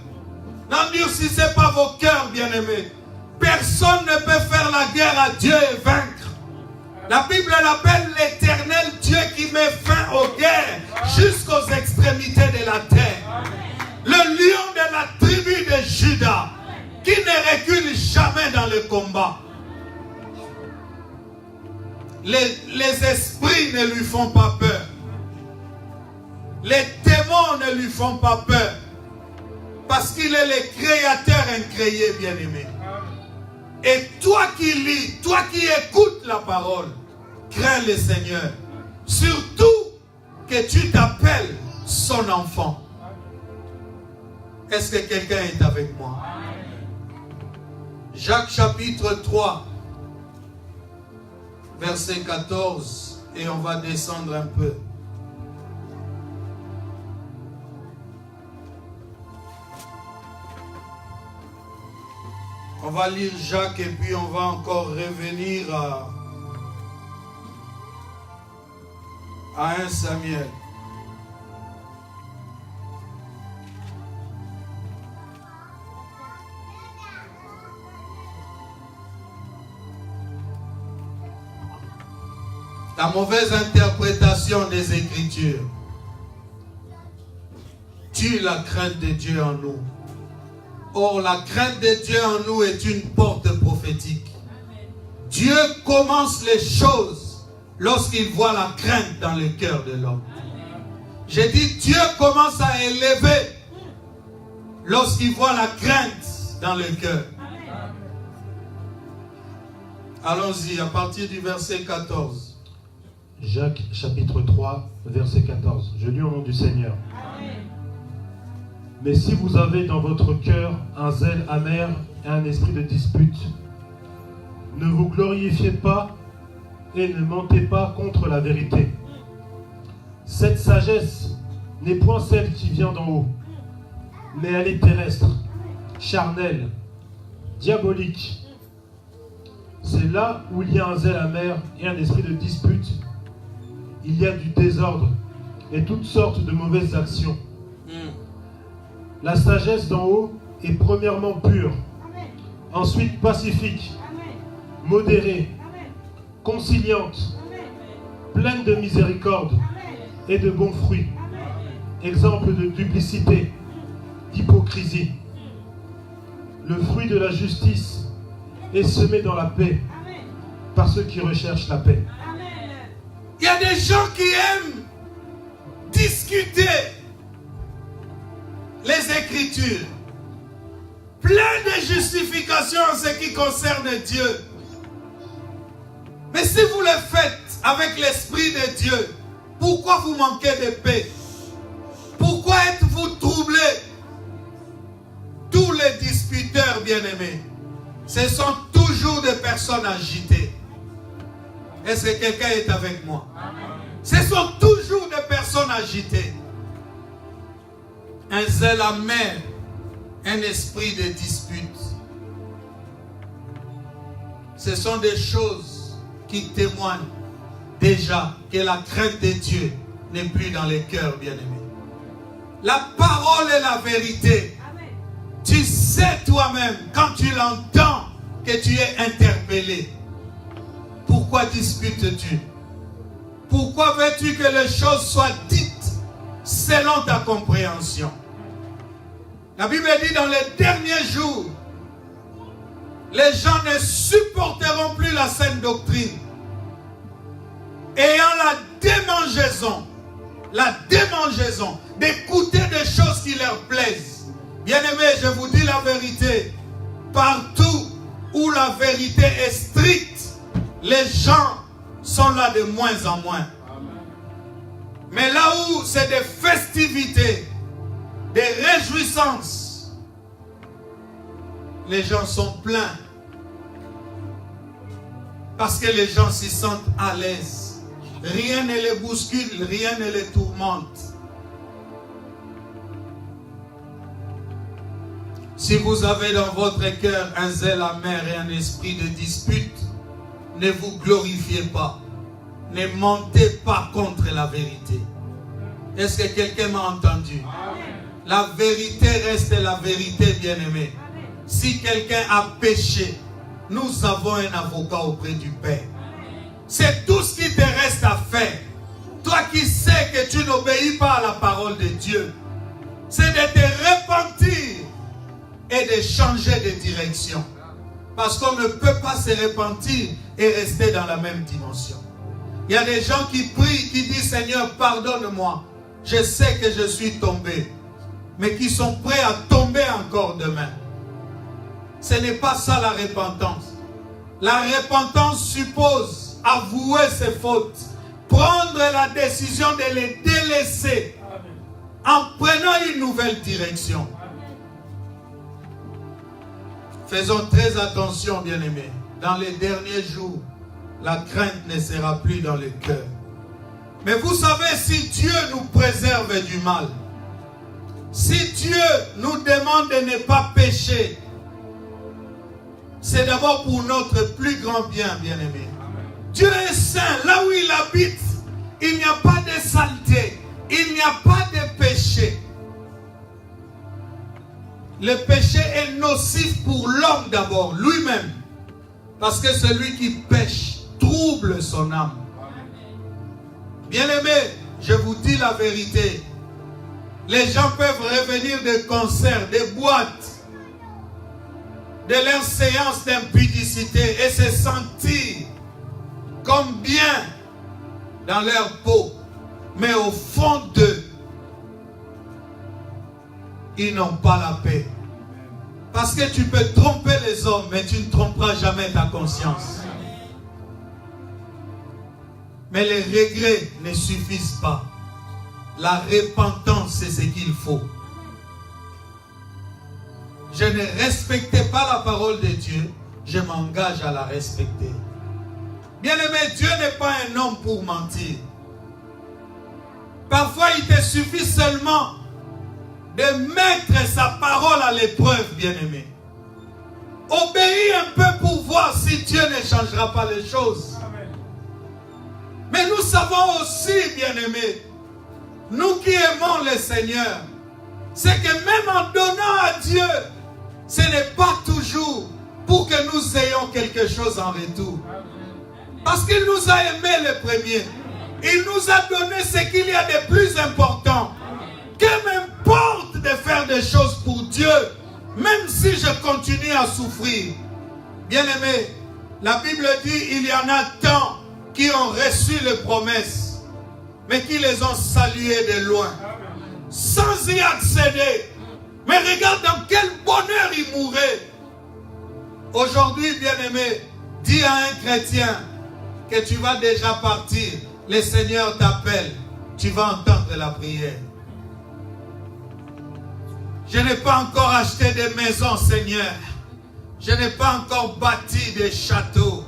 N'endurcissez pas vos cœurs, bien-aimés. Personne ne peut faire la guerre à Dieu et vaincre. La Bible l'appelle l'Éternel Dieu qui met fin aux guerres jusqu'aux extrémités de la terre. Le lion de la tribu de Juda qui ne recule jamais dans le combat. Les esprits ne lui font pas peur. Les démons ne lui font pas peur. Parce qu'il est le créateur incréé, bien-aimé. Et toi qui lis, toi qui écoutes la parole, crains le Seigneur. Surtout que tu t'appelles son enfant. Est-ce que quelqu'un est avec moi? Jacques chapitre 3, verset 14, et on va descendre un peu. On va lire Jacques et puis on va encore revenir à 1 Samuel. La mauvaise interprétation des Écritures tue la crainte de Dieu en nous. Or, la crainte de Dieu en nous est une porte prophétique. Dieu commence les choses lorsqu'il voit la crainte dans le cœur de l'homme. J'ai dit, Dieu commence à élever lorsqu'il voit la crainte dans le cœur. Allons-y, à partir du verset 14. Jacques chapitre 3, verset 14. Je lis au nom du Seigneur. Mais si vous avez dans votre cœur un zèle amer et un esprit de dispute, ne vous glorifiez pas et ne mentez pas contre la vérité. Cette sagesse n'est point celle qui vient d'en haut, mais elle est terrestre, charnelle, diabolique. C'est là où il y a un zèle amer et un esprit de dispute. Il y a du désordre et toutes sortes de mauvaises actions. La sagesse d'en haut est premièrement pure, ensuite pacifique, modérée, conciliante, pleine de miséricorde et de bons fruits, exemple de duplicité, d'hypocrisie. Le fruit de la justice est semé dans la paix par ceux qui recherchent la paix. Il y a des gens qui aiment discuter les Écritures, plein de justifications en ce qui concerne Dieu. Mais si vous le faites avec l'Esprit de Dieu, pourquoi vous manquez de paix? Pourquoi êtes-vous troublés? Tous les disputeurs bien-aimés, ce sont toujours des personnes agitées. Est-ce que quelqu'un est avec moi? Ce sont toujours des personnes agitées. Un zèle amer, un esprit de dispute. Ce sont des choses qui témoignent déjà que la crainte de Dieu n'est plus dans les cœurs bien-aimés. La parole est la vérité. Tu sais toi-même, quand tu l'entends, que tu es interpellé. Pourquoi disputes-tu? Pourquoi veux-tu que les choses soient dites selon ta compréhension? La Bible dit dans les derniers jours, les gens ne supporteront plus la saine doctrine, ayant la démangeaison d'écouter des choses qui leur plaisent. Bien-aimés, je vous dis la vérité, partout où la vérité est stricte, les gens sont là de moins en moins. Mais là où c'est des festivités, des réjouissances, les gens sont pleins. Parce que les gens s'y sentent à l'aise. Rien ne les bouscule, rien ne les tourmente. Si vous avez dans votre cœur un zèle amer et un esprit de dispute, ne vous glorifiez pas. Ne mentez pas contre la vérité. Est-ce que quelqu'un m'a entendu? La vérité reste la vérité, bien-aimé. Si quelqu'un a péché, nous avons un avocat auprès du Père. C'est tout ce qui te reste à faire. Toi qui sais que tu n'obéis pas à la parole de Dieu, c'est de te repentir et de changer de direction. Parce qu'on ne peut pas se repentir et rester dans la même dimension. Il y a des gens qui prient, qui disent Seigneur, pardonne-moi. Je sais que je suis tombé. Mais qui sont prêts à tomber encore demain. Ce n'est pas ça la repentance. La repentance suppose avouer ses fautes. Prendre la décision de les délaisser. en prenant une nouvelle direction. Faisons très attention, bien-aimés. Dans les derniers jours, la crainte ne sera plus dans le cœur. Mais vous savez, si Dieu nous préserve du mal, si Dieu nous demande de ne pas pécher, c'est d'abord pour notre plus grand bien, bien-aimés. Dieu est saint. Là où il habite, il n'y a pas de saleté. Il n'y a pas de péché. Le péché est nocif pour l'homme d'abord, lui-même. Parce que celui qui pêche trouble son âme. Bien-aimés, je vous dis la vérité. Les gens peuvent revenir des concerts, des boîtes, de leurs séances d'impudicité et se sentir comme bien dans leur peau. Mais au fond d'eux, ils n'ont pas la paix. Parce que tu peux tromper les hommes, mais tu ne tromperas jamais ta conscience. Mais les regrets ne suffisent pas. La repentance, c'est ce qu'il faut. Je ne respectais pas la parole de Dieu, je m'engage à la respecter. Bien-aimé, Dieu n'est pas un homme pour mentir. Parfois, il te suffit seulement de mettre sa parole à l'épreuve, bien-aimé. Obéis un peu pour voir si Dieu ne changera pas les choses. Amen. Mais nous savons aussi, bien-aimés, nous qui aimons le Seigneur, c'est que même en donnant à Dieu, ce n'est pas toujours pour que nous ayons quelque chose en retour. Parce qu'il nous a aimés les premiers. Il nous a donné ce qu'il y a de plus important. Que m'importe de faire des choses pour Dieu, même si je continue à souffrir. Bien-aimés, la Bible dit il y en a tant qui ont reçu les promesses, mais qui les ont saluées de loin, sans y accéder. Mais regarde dans quel bonheur ils mouraient. Aujourd'hui, bien-aimé, dis à un chrétien que tu vas déjà partir. Le Seigneur t'appelle. Tu vas entendre la prière. Je n'ai pas encore acheté de maisons, Seigneur. Je n'ai pas encore bâti des châteaux.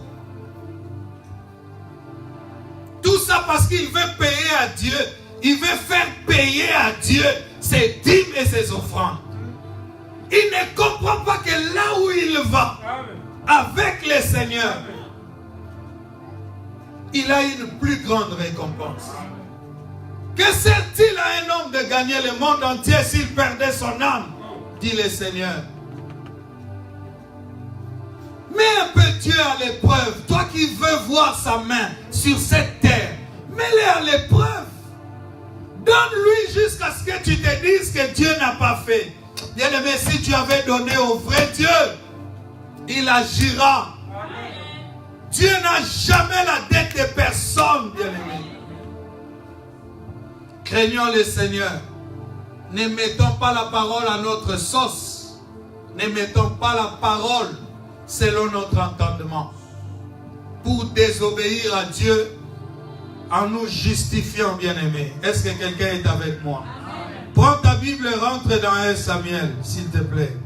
Tout ça parce qu'il veut payer à Dieu. Il veut faire payer à Dieu ses dîmes et ses offrandes. Il ne comprend pas que là où il va, avec le Seigneur, il a une plus grande récompense. Que sert-il à un homme de gagner le monde entier s'il perdait son âme? Dit le Seigneur. Mets un peu Dieu à l'épreuve. Toi qui veux voir sa main sur cette terre, mets-le à l'épreuve. Donne-lui jusqu'à ce que tu te dises que Dieu n'a pas fait. Bien-aimé, si tu avais donné au vrai Dieu, il agira. Dieu n'a jamais la dette de personne, bien-aimé. Craignons le Seigneur. Ne mettons pas la parole à notre sauce. Ne mettons pas la parole selon notre entendement. Pour désobéir à Dieu en nous justifiant, bien-aimé. Est-ce que quelqu'un est avec moi? Prends ta Bible et rentre dans 1 Samuel, s'il te plaît.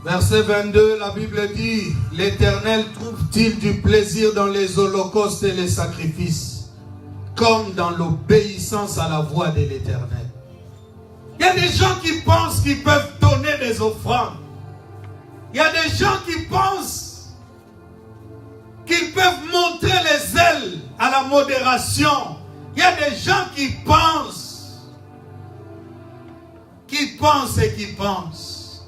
Verset 22, la Bible dit, l'Éternel trouve-t-il du plaisir dans les holocaustes et les sacrifices, comme dans l'obéissance à la voix de l'Éternel. Il y a des gens qui pensent qu'ils peuvent donner des offrandes. Il y a des gens qui pensent qu'ils peuvent montrer les ailes à la modération. Il y a des gens qui pensent et qui pensent,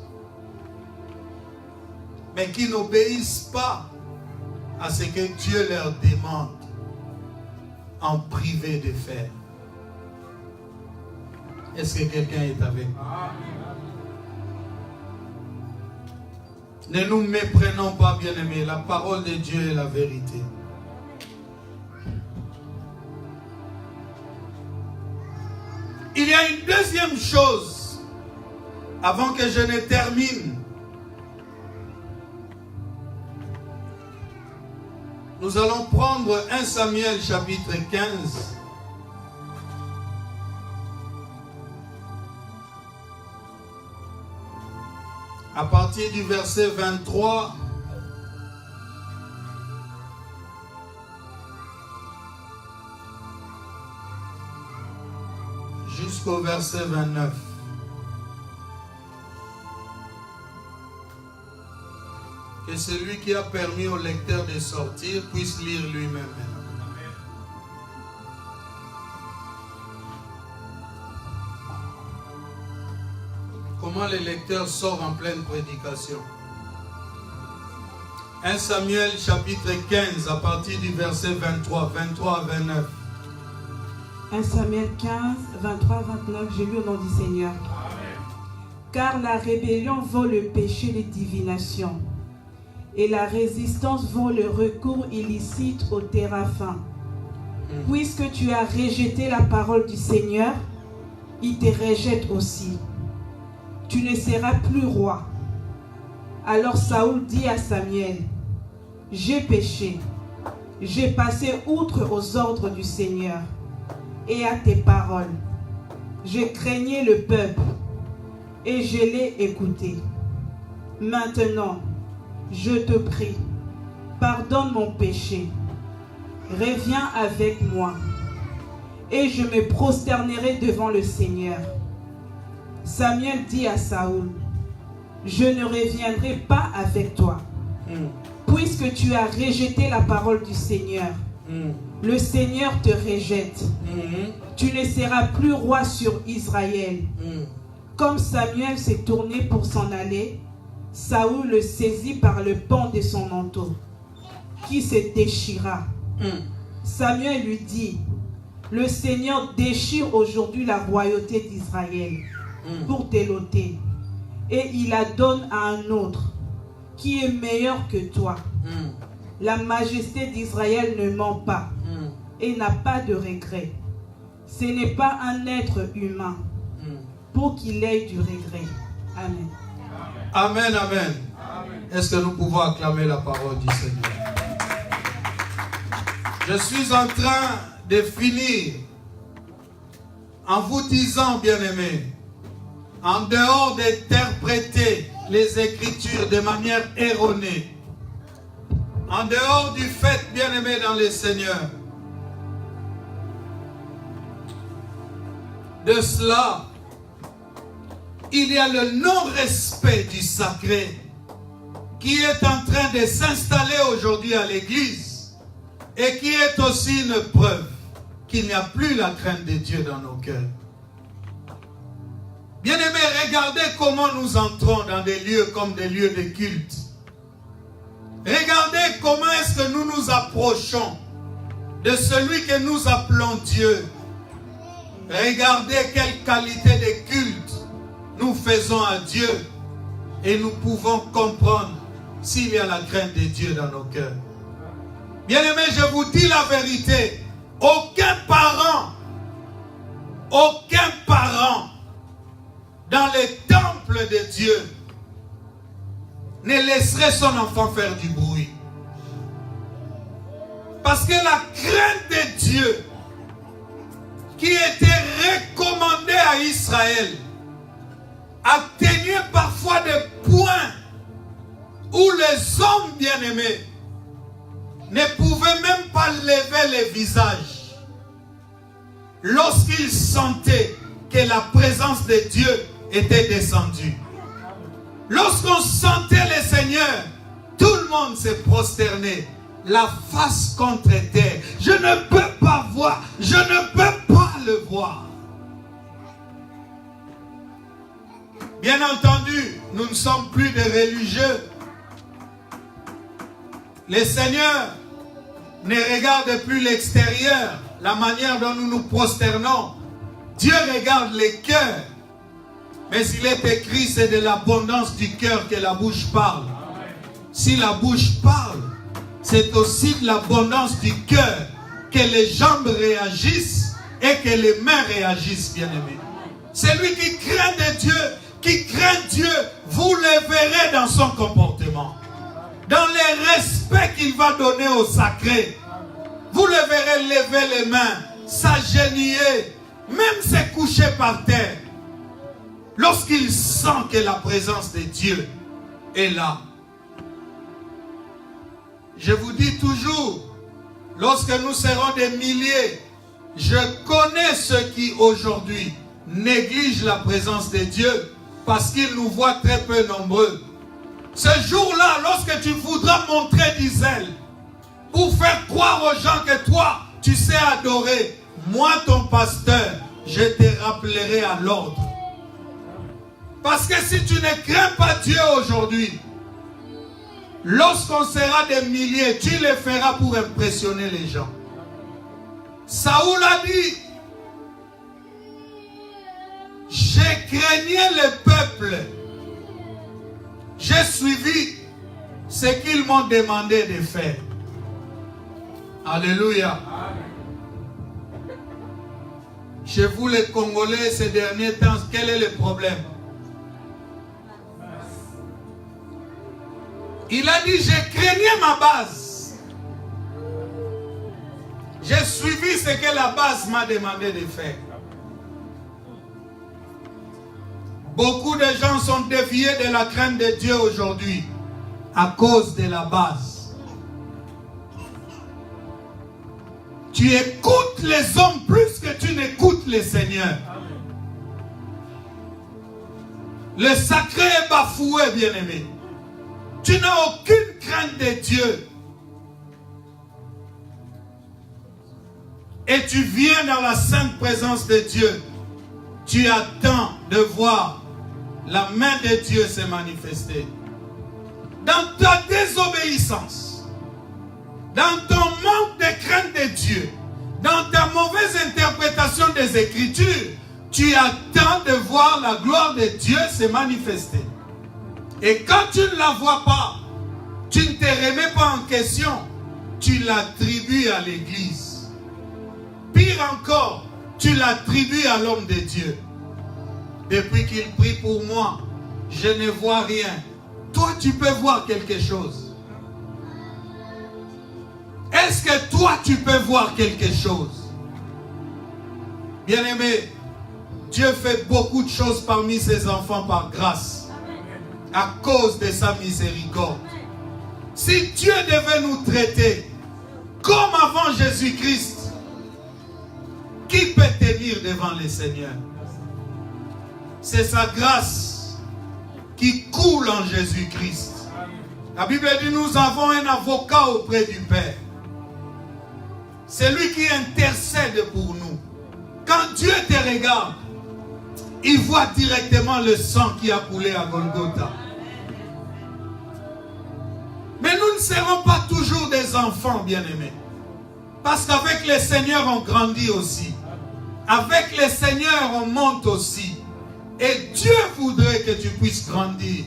mais qui n'obéissent pas à ce que Dieu leur demande en privé de faire. Est-ce que quelqu'un est avec moi? Ne nous méprenons pas, bien-aimés. La parole de Dieu est la vérité. Il y a une deuxième chose avant que je ne termine, nous allons prendre 1 Samuel chapitre 15. À partir du verset 23 jusqu'au verset 29. Que celui qui a permis au lecteur de sortir puisse lire lui-même. Comment le lecteur sort en pleine prédication. 1 Samuel chapitre 15 à partir du verset 23 à 29. 1 Samuel 15, 23 à 29, j'ai lu au nom du Seigneur. Car la rébellion vaut le péché de divination, et la résistance vaut le recours illicite au téraphin. Puisque tu as rejeté la parole du Seigneur, il te rejette aussi. Tu ne seras plus roi. Alors Saoul dit à Samuel, j'ai péché, j'ai passé outre aux ordres du Seigneur et à tes paroles. J'ai craigné le peuple et je l'ai écouté. Maintenant, je te prie, pardonne mon péché, reviens avec moi et je me prosternerai devant le Seigneur. Samuel dit à Saoul, je ne reviendrai pas avec toi, puisque tu as rejeté la parole du Seigneur. Le Seigneur te rejette. Tu ne seras plus roi sur Israël. Comme Samuel s'est tourné pour s'en aller, Saoul le saisit par le pan de son manteau, qui se déchira. Samuel lui dit, le Seigneur déchire aujourd'hui la royauté d'Israël pour t'éloter, et il la donne à un autre qui est meilleur que toi. La majesté d'Israël ne ment pas et n'a pas de regret. Ce n'est pas un être humain pour qu'il ait du regret. Amen. Amen, amen. Est-ce que nous pouvons acclamer la parole du Seigneur? Je suis en train de finir en vous disant, bien-aimés, en dehors d'interpréter les Écritures de manière erronée, en dehors du fait, bien-aimés dans le Seigneur, de cela, il y a le non-respect du sacré qui est en train de s'installer aujourd'hui à l'Église et qui est aussi une preuve qu'il n'y a plus la crainte de Dieu dans nos cœurs. Bien-aimés, regardez comment nous entrons dans des lieux comme des lieux de culte. Regardez comment est-ce que nous nous approchons de celui que nous appelons Dieu. Regardez quelle qualité de culte nous faisons à Dieu et nous pouvons comprendre s'il y a la crainte de Dieu dans nos cœurs. Bien-aimés, je vous dis la vérité, aucun parent dans le temple de Dieu ne laisserait son enfant faire du bruit. Parce que la crainte de Dieu qui était recommandée à Israël atteignait parfois des points où les hommes bien-aimés ne pouvaient même pas lever les visages lorsqu'ils sentaient que la présence de Dieu était descendue. Lorsqu'on sentait le Seigneur, tout le monde s'est prosterné, la face contre terre. Je ne peux pas voir, je ne peux pas le voir. Bien entendu, nous ne sommes plus des religieux. Le Seigneur ne regarde plus l'extérieur, la manière dont nous nous prosternons. Dieu regarde les cœurs. Mais il est écrit, c'est de l'abondance du cœur que la bouche parle. Si la bouche parle, c'est aussi de l'abondance du cœur que les jambes réagissent et que les mains réagissent, bien-aimés. Celui qui craint de Dieu qui craint Dieu, vous le verrez dans son comportement. Dans les respects qu'il va donner au sacré. Vous le verrez lever les mains, s'agenouiller, même se coucher par terre. Lorsqu'il sent que la présence de Dieu est là. Je vous dis toujours, lorsque nous serons des milliers, je connais ceux qui aujourd'hui négligent la présence de Dieu parce qu'ils nous voient très peu nombreux. Ce jour-là, lorsque tu voudras montrer du zèle pour faire croire aux gens que toi, tu sais adorer, moi, ton pasteur, je te rappellerai à l'ordre. Parce que si tu ne crains pas Dieu aujourd'hui, lorsqu'on sera des milliers, tu le feras pour impressionner les gens. Saoul a dit, j'ai craigné le peuple. J'ai suivi ce qu'ils m'ont demandé de faire. Alléluia. Chez vous les Congolais ces derniers temps, quel est le problème? Il a dit, j'ai craigné ma base. J'ai suivi ce que la base m'a demandé de faire. Beaucoup de gens sont déviés de la crainte de Dieu aujourd'hui à cause de la base. Tu écoutes les hommes plus que tu n'écoutes les seigneurs. Le sacré est bafoué, bien-aimé. Tu n'as aucune crainte de Dieu. Et tu viens dans la sainte présence de Dieu. Tu attends de voir la main de Dieu se manifester. Dans ta désobéissance, dans ton manque de crainte de Dieu, dans ta mauvaise interprétation des Écritures, tu attends de voir la gloire de Dieu se manifester. Et quand tu ne la vois pas, tu ne te remets pas en question, tu l'attribues à l'Église. Pire encore, tu l'attribues à l'homme de Dieu. Depuis qu'il prie pour moi, je ne vois rien. Toi, tu peux voir quelque chose. Est-ce que toi, tu peux voir quelque chose? Bien-aimé, Dieu fait beaucoup de choses parmi ses enfants par grâce, à cause de sa miséricorde. Si Dieu devait nous traiter comme avant Jésus-Christ, qui peut tenir devant le Seigneur? C'est sa grâce qui coule en Jésus-Christ. La Bible dit, nous avons un avocat auprès du Père. C'est lui qui intercède pour nous. Quand Dieu te regarde, il voit directement le sang qui a coulé à Golgotha. Mais nous ne serons pas toujours des enfants, bien-aimés. Parce qu'avec le Seigneur, on grandit aussi. Avec le Seigneur, on monte aussi. Et Dieu voudrait que tu puisses grandir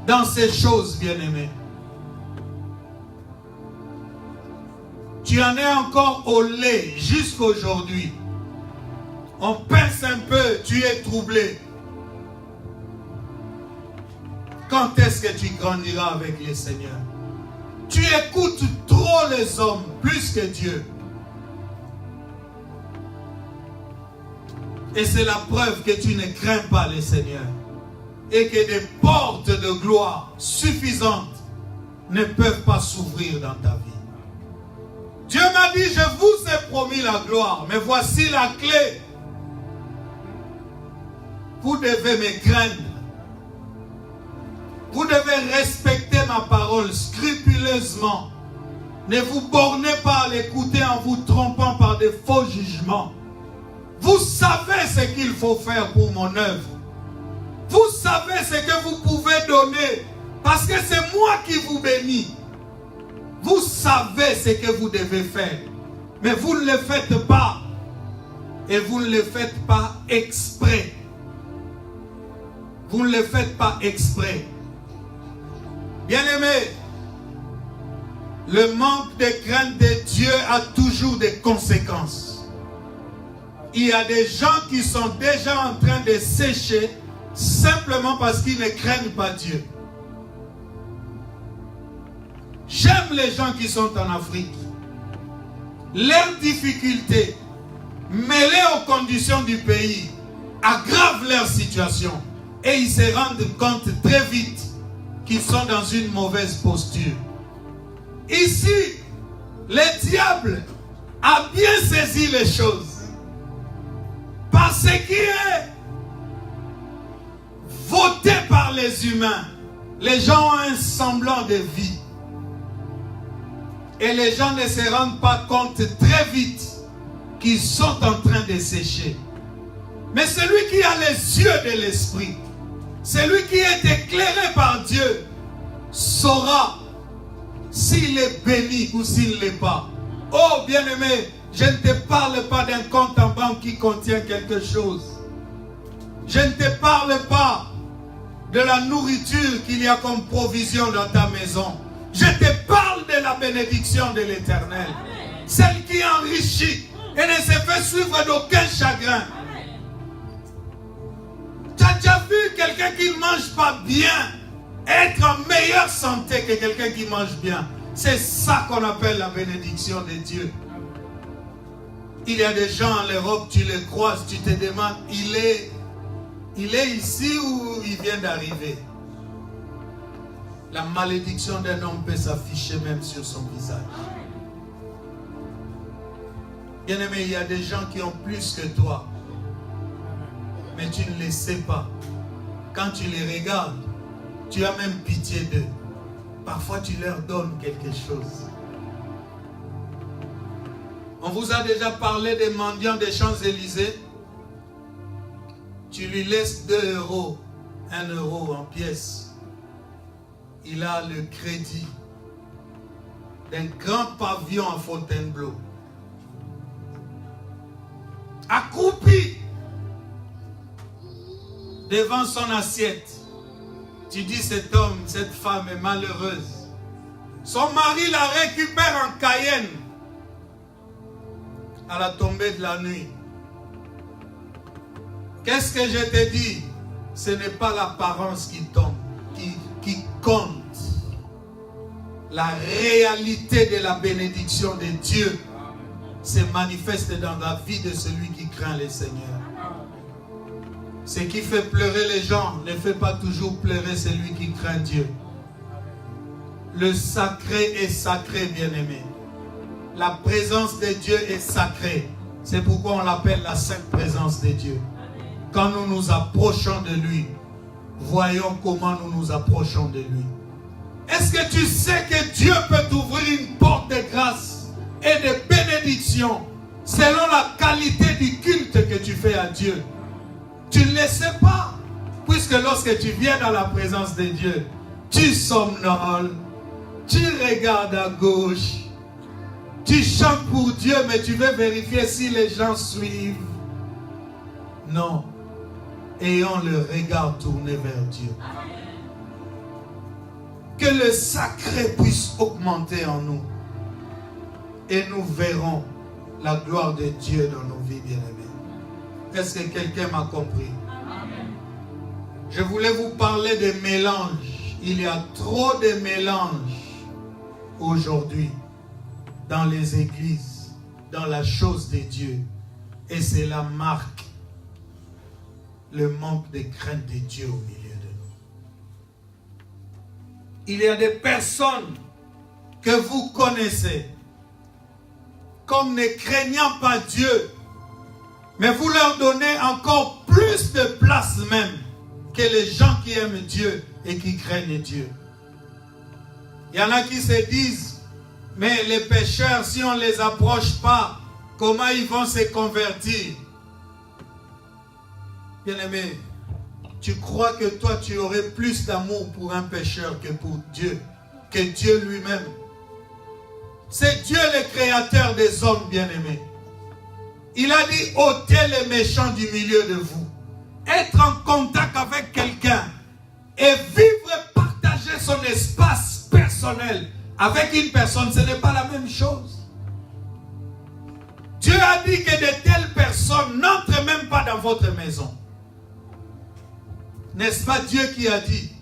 dans ces choses, bien-aimés. Tu en es encore au lait jusqu'aujourd'hui. On pince un peu, tu es troublé. Quand est-ce que tu grandiras avec le Seigneur? Tu écoutes trop les hommes plus que Dieu. Et c'est la preuve que tu ne crains pas le Seigneur. Et que des portes de gloire suffisantes ne peuvent pas s'ouvrir dans ta vie. Dieu m'a dit, je vous ai promis la gloire, mais voici la clé. Vous devez me craindre. Vous devez respecter ma parole scrupuleusement. Ne vous bornez pas à l'écouter en vous trompant par des faux jugements. Vous savez ce qu'il faut faire pour mon œuvre. Vous savez ce que vous pouvez donner parce que c'est moi qui vous bénis. Vous savez ce que vous devez faire. Mais vous ne le faites pas. Et vous ne le faites pas exprès. Vous ne le faites pas exprès. Bien-aimés, le manque de crainte de Dieu a toujours des conséquences. Il y a des gens qui sont déjà en train de sécher simplement parce qu'ils ne craignent pas Dieu. J'aime les gens qui sont en Afrique. Leurs difficultés, mêlées aux conditions du pays, aggravent leur situation. Et ils se rendent compte très vite qu'ils sont dans une mauvaise posture. Ici, le diable a bien saisi les choses. Par ce qui est voté par les humains, les gens ont un semblant de vie. Et les gens ne se rendent pas compte très vite qu'ils sont en train de sécher. Mais celui qui a les yeux de l'esprit, celui qui est éclairé par Dieu, saura s'il est béni ou s'il ne l'est pas. Oh bien-aimé, je ne te parle pas d'un compte en banque qui contient quelque chose. Je ne te parle pas de la nourriture qu'il y a comme provision dans ta maison. Je te parle de la bénédiction de l'Éternel. Celle qui enrichit et ne se fait suivre d'aucun chagrin. Tu as déjà vu quelqu'un qui ne mange pas bien être en meilleure santé que quelqu'un qui mange bien? C'est ça qu'on appelle la bénédiction de Dieu. Il y a des gens en Europe, tu les croises, tu te demandes, il est ici ou il vient d'arriver? La malédiction d'un homme peut s'afficher même sur son visage. Bien-aimé, il y a des gens qui ont plus que toi. Mais tu ne les sais pas. Quand tu les regardes, tu as même pitié d'eux. Parfois, tu leur donnes quelque chose. On vous a déjà parlé des mendiants des Champs-Élysées. Tu lui laisses 2 euros, 1 euro en pièces. Il a le crédit d'un grand pavillon à Fontainebleau. Accroupi devant son assiette. Tu dis cet homme, cette femme est malheureuse. Son mari la récupère en Cayenne à la tombée de la nuit. Qu'est-ce que je te dis? Ce n'est pas l'apparence qui tombe, qui compte. La réalité de la bénédiction de Dieu se manifeste dans la vie de celui qui craint le Seigneur. Ce qui fait pleurer les gens ne fait pas toujours pleurer celui qui craint Dieu. Le sacré est sacré, bien-aimé. La présence de Dieu est sacrée. C'est pourquoi on l'appelle la sainte présence de Dieu. Quand nous nous approchons de lui, voyons comment nous nous approchons de lui. Est-ce que tu sais que Dieu peut t'ouvrir une porte de grâce et de bénédiction selon la qualité du culte que tu fais à Dieu? Tu ne le sais pas. Puisque lorsque tu viens dans la présence de Dieu, tu somnoles, tu regardes à gauche, tu chantes pour Dieu, mais tu veux vérifier si les gens suivent. Non. Ayons le regard tourné vers Dieu. Que le sacré puisse augmenter en nous. Et nous verrons la gloire de Dieu dans nos vies, bien-aimés. Est-ce que quelqu'un m'a compris? Amen. Je voulais vous parler de mélange. Il y a trop de mélange aujourd'hui dans les églises, dans la chose de Dieu. Et cela marque le manque de crainte de Dieu au milieu de nous. Il y a des personnes que vous connaissez comme ne craignant pas Dieu, mais vous leur donnez encore plus de place même que les gens qui aiment Dieu et qui craignent Dieu. Il y en a qui se disent, mais les pécheurs, si on ne les approche pas, comment ils vont se convertir? Bien-aimé, tu crois que toi tu aurais plus d'amour pour un pécheur que pour Dieu, que Dieu lui-même? C'est Dieu le créateur des hommes, bien-aimés. Il a dit, ôtez les méchants du milieu de vous. Être en contact avec quelqu'un et vivre et partager son espace personnel avec une personne, ce n'est pas la même chose. Dieu a dit que de telles personnes n'entrent même pas dans votre maison. N'est-ce pas Dieu qui a dit?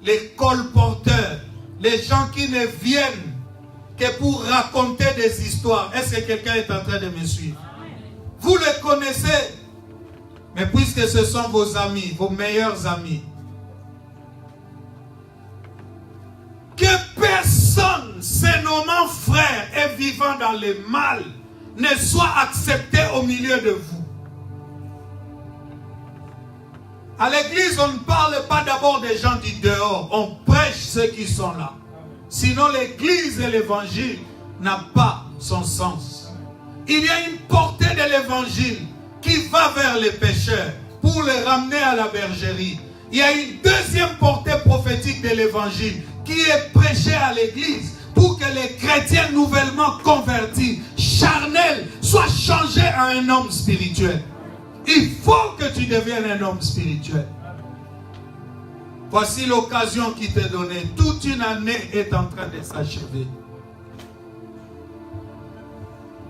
Les colporteurs, les gens qui ne viennent que pour raconter des histoires. Est-ce que quelqu'un est en train de me suivre? Vous les connaissez. Mais puisque ce sont vos amis, vos meilleurs amis, que personne se nommant frère et vivant dans le mal ne soit accepté au milieu de vous. À l'église, on ne parle pas d'abord des gens du dehors. On prêche ceux qui sont là. Sinon, l'église et l'évangile n'ont pas son sens. Il y a une portée de l'évangile qui va vers les pécheurs pour les ramener à la bergerie. Il y a une deuxième portée prophétique de l'évangile qui est prêchée à l'église pour que les chrétiens nouvellement convertis, charnels, soient changés à un homme spirituel. Il faut que tu deviennes un homme spirituel. Voici l'occasion qui t'est donnée. Toute une année est en train de s'achever.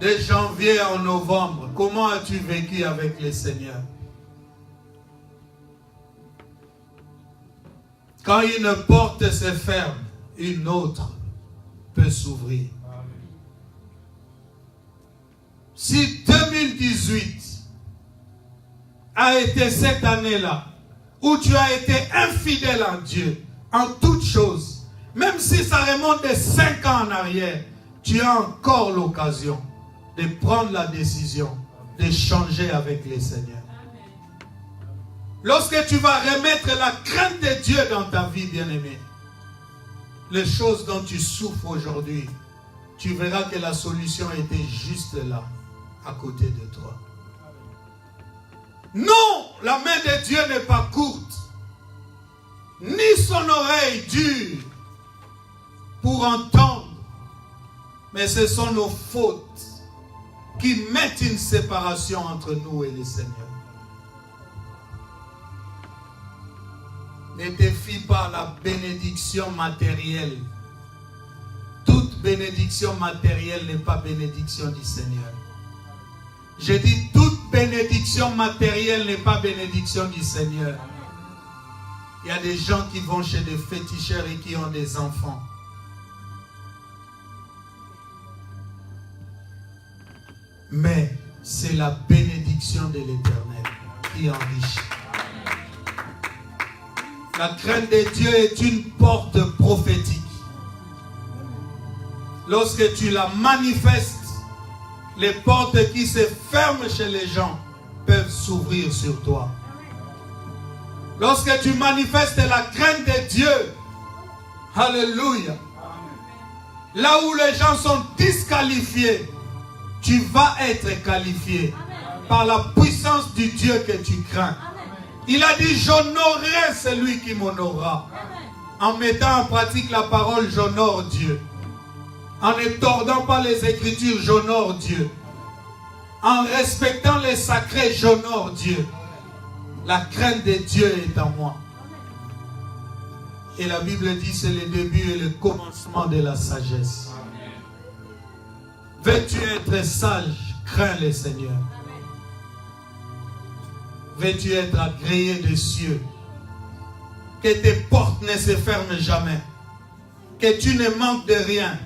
De janvier en novembre, comment as-tu vécu avec le Seigneur? Quand une porte se ferme, une autre peut s'ouvrir. Si 2018 a été cette année-là où tu as été infidèle en Dieu, en toutes choses, même si ça remonte de 5 ans en arrière, tu as encore l'occasion de prendre la décision de changer avec le Seigneur. Lorsque tu vas remettre la crainte de Dieu dans ta vie, bien-aimé, les choses dont tu souffres aujourd'hui, tu verras que la solution était juste là, à côté de toi. Non, la main de Dieu n'est pas courte, ni son oreille dure pour entendre, mais ce sont nos fautes qui mettent une séparation entre nous et le Seigneur. Ne te fie pas à la bénédiction matérielle. Toute bénédiction matérielle n'est pas bénédiction du Seigneur. Je dis toute bénédiction matérielle n'est pas bénédiction du Seigneur. Il y a des gens qui vont chez des féticheurs et qui ont des enfants. Mais c'est la bénédiction de l'Éternel qui enrichit. La crainte de Dieu est une porte prophétique. Lorsque tu la manifestes, les portes qui se ferment chez les gens peuvent s'ouvrir sur toi. Lorsque tu manifestes la crainte de Dieu, alléluia, là où les gens sont disqualifiés, tu vas être qualifié par la puissance du Dieu que tu crains. Il a dit, j'honorerai celui qui m'honorera. En mettant en pratique la parole, j'honore Dieu. En ne tordant pas les Écritures, j'honore Dieu. En respectant les sacrés, j'honore Dieu. La crainte de Dieu est en moi. Et la Bible dit, c'est le début et le commencement de la sagesse. Veux-tu être sage? Crains le Seigneur. Veux-tu être agréé des cieux? Que tes portes ne se ferment jamais. Que tu ne manques de rien.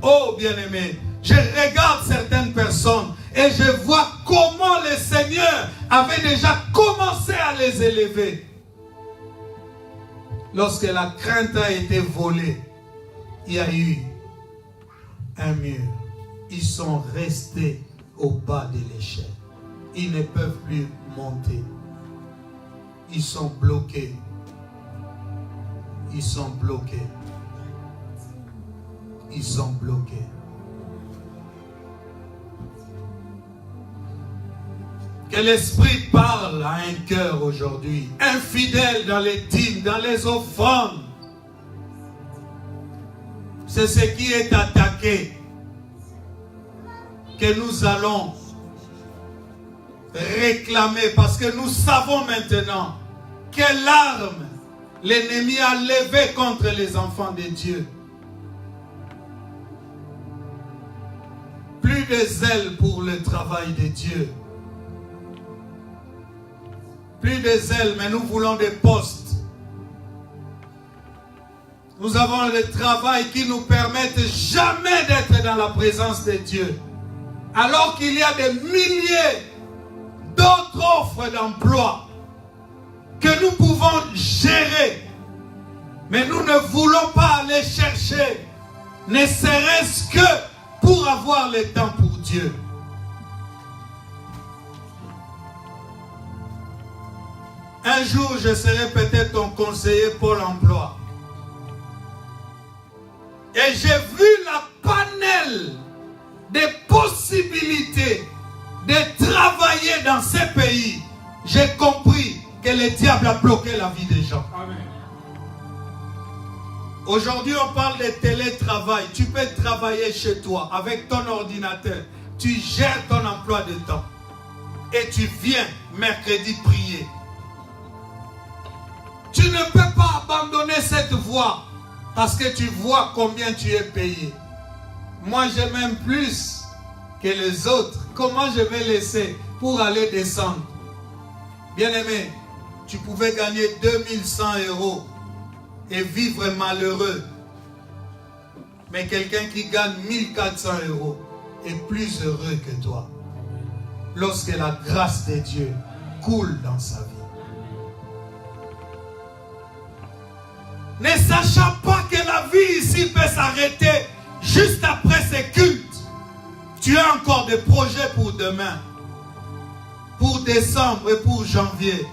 Oh bien-aimé, je regarde certaines personnes et je vois comment le Seigneur avait déjà commencé à les élever. Lorsque la crainte a été volée, il y a eu un mur. Ils sont restés au bas de l'échelle. Ils ne peuvent plus monter. Ils sont bloqués. Ils sont bloqués. Ils sont bloqués. Que l'Esprit parle à un cœur aujourd'hui, infidèle dans les dîmes, dans les offrandes. C'est ce qui est attaqué que nous allons réclamer, parce que nous savons maintenant quelle arme l'ennemi a levée contre les enfants de Dieu. Plus de zèle pour le travail de Dieu. plus des ailes, mais nous voulons des postes. Nous avons le travail qui nous permettent jamais d'être dans la présence de Dieu. Alors qu'il y a des milliers d'autres offres d'emploi que nous pouvons gérer. Mais nous ne voulons pas aller chercher, ne serait-ce que pour avoir le temps pour Dieu. Un jour, je serai peut-être ton conseiller Pôle emploi. Et j'ai vu la panel des possibilités de travailler dans ces pays. J'ai compris que le diable a bloqué la vie des gens. Amen. Aujourd'hui, on parle de télétravail. Tu peux travailler chez toi avec ton ordinateur. Tu gères ton emploi de temps. Et tu viens mercredi prier. Tu ne peux pas abandonner cette voie parce que tu vois combien tu es payé. Moi, j'ai même plus que les autres. Comment je vais laisser pour aller descendre? Bien-aimé, tu pouvais gagner 2100 € et vivre malheureux. Mais quelqu'un qui gagne 1400 € est plus heureux que toi. Lorsque la grâce de Dieu coule dans sa vie. Ne sachant pas que la vie ici peut s'arrêter juste après ces cultes. Tu as encore des projets pour demain, pour décembre et pour janvier.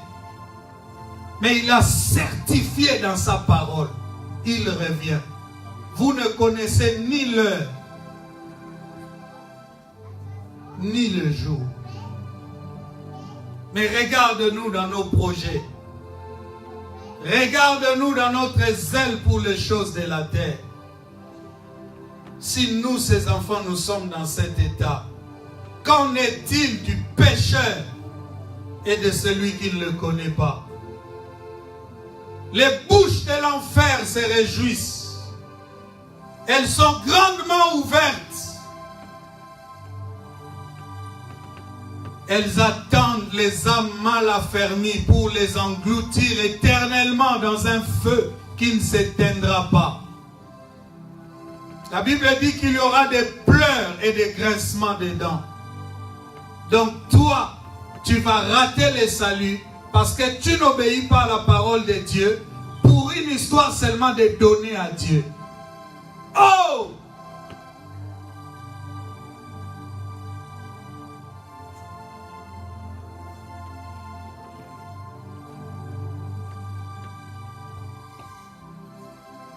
Mais il a certifié dans sa parole, il revient. Vous ne connaissez ni l'heure, ni le jour. Mais regarde-nous dans nos projets. Regarde-nous dans notre zèle pour les choses de la terre. Si nous, ces enfants, nous sommes dans cet état, qu'en est-il du pécheur et de celui qui ne le connaît pas? Les bouches de l'enfer se réjouissent. Elles sont grandement ouvertes. Elles attendent les âmes mal affermies pour les engloutir éternellement dans un feu qui ne s'éteindra pas. La Bible dit qu'il y aura des pleurs et des grincements de dents. Donc toi, tu vas rater le salut parce que tu n'obéis pas à la parole de Dieu pour une histoire seulement de donner à Dieu. Oh!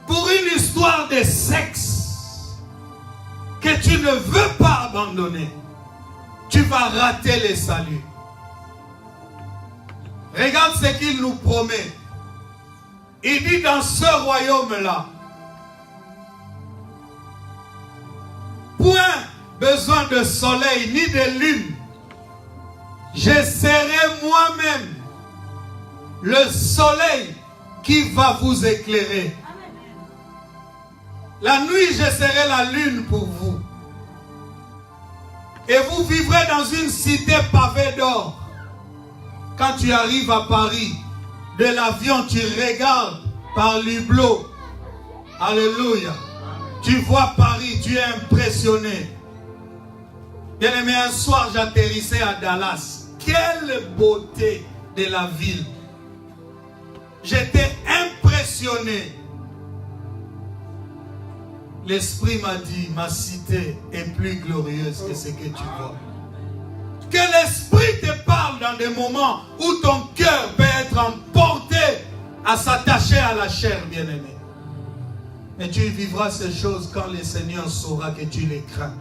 Pour une histoire de sexe que tu ne veux pas abandonner, tu vas rater le salut. Regarde ce qu'il nous promet. Il dit dans ce royaume-là, point besoin de soleil ni de lune. Je serai moi-même le soleil qui va vous éclairer. La nuit, je serai la lune pour vous. Et vous vivrez dans une cité pavée d'or. Quand tu arrives à Paris, de l'avion, tu regardes par l'hublot. Alléluia. Tu vois Paris, tu es impressionné. Bien-aimé, un soir, j'atterrissais à Dallas. Quelle beauté de la ville. J'étais impressionné. L'Esprit m'a dit, ma cité est plus glorieuse que ce que tu vois. Que l'Esprit te parle dans des moments où ton cœur peut être emporté à s'attacher à la chair, bien-aimé. Mais tu vivras ces choses quand le Seigneur saura que tu les crains.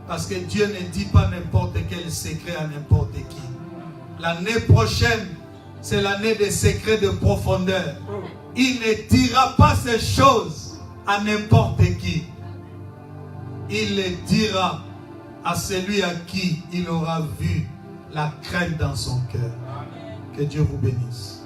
Parce que Dieu ne dit pas n'importe quel secret à n'importe qui. L'année prochaine, c'est l'année des secrets de profondeur. Il ne dira pas ces choses à n'importe qui. Il le dira à celui à qui il aura vu la crainte dans son cœur. Que Dieu vous bénisse.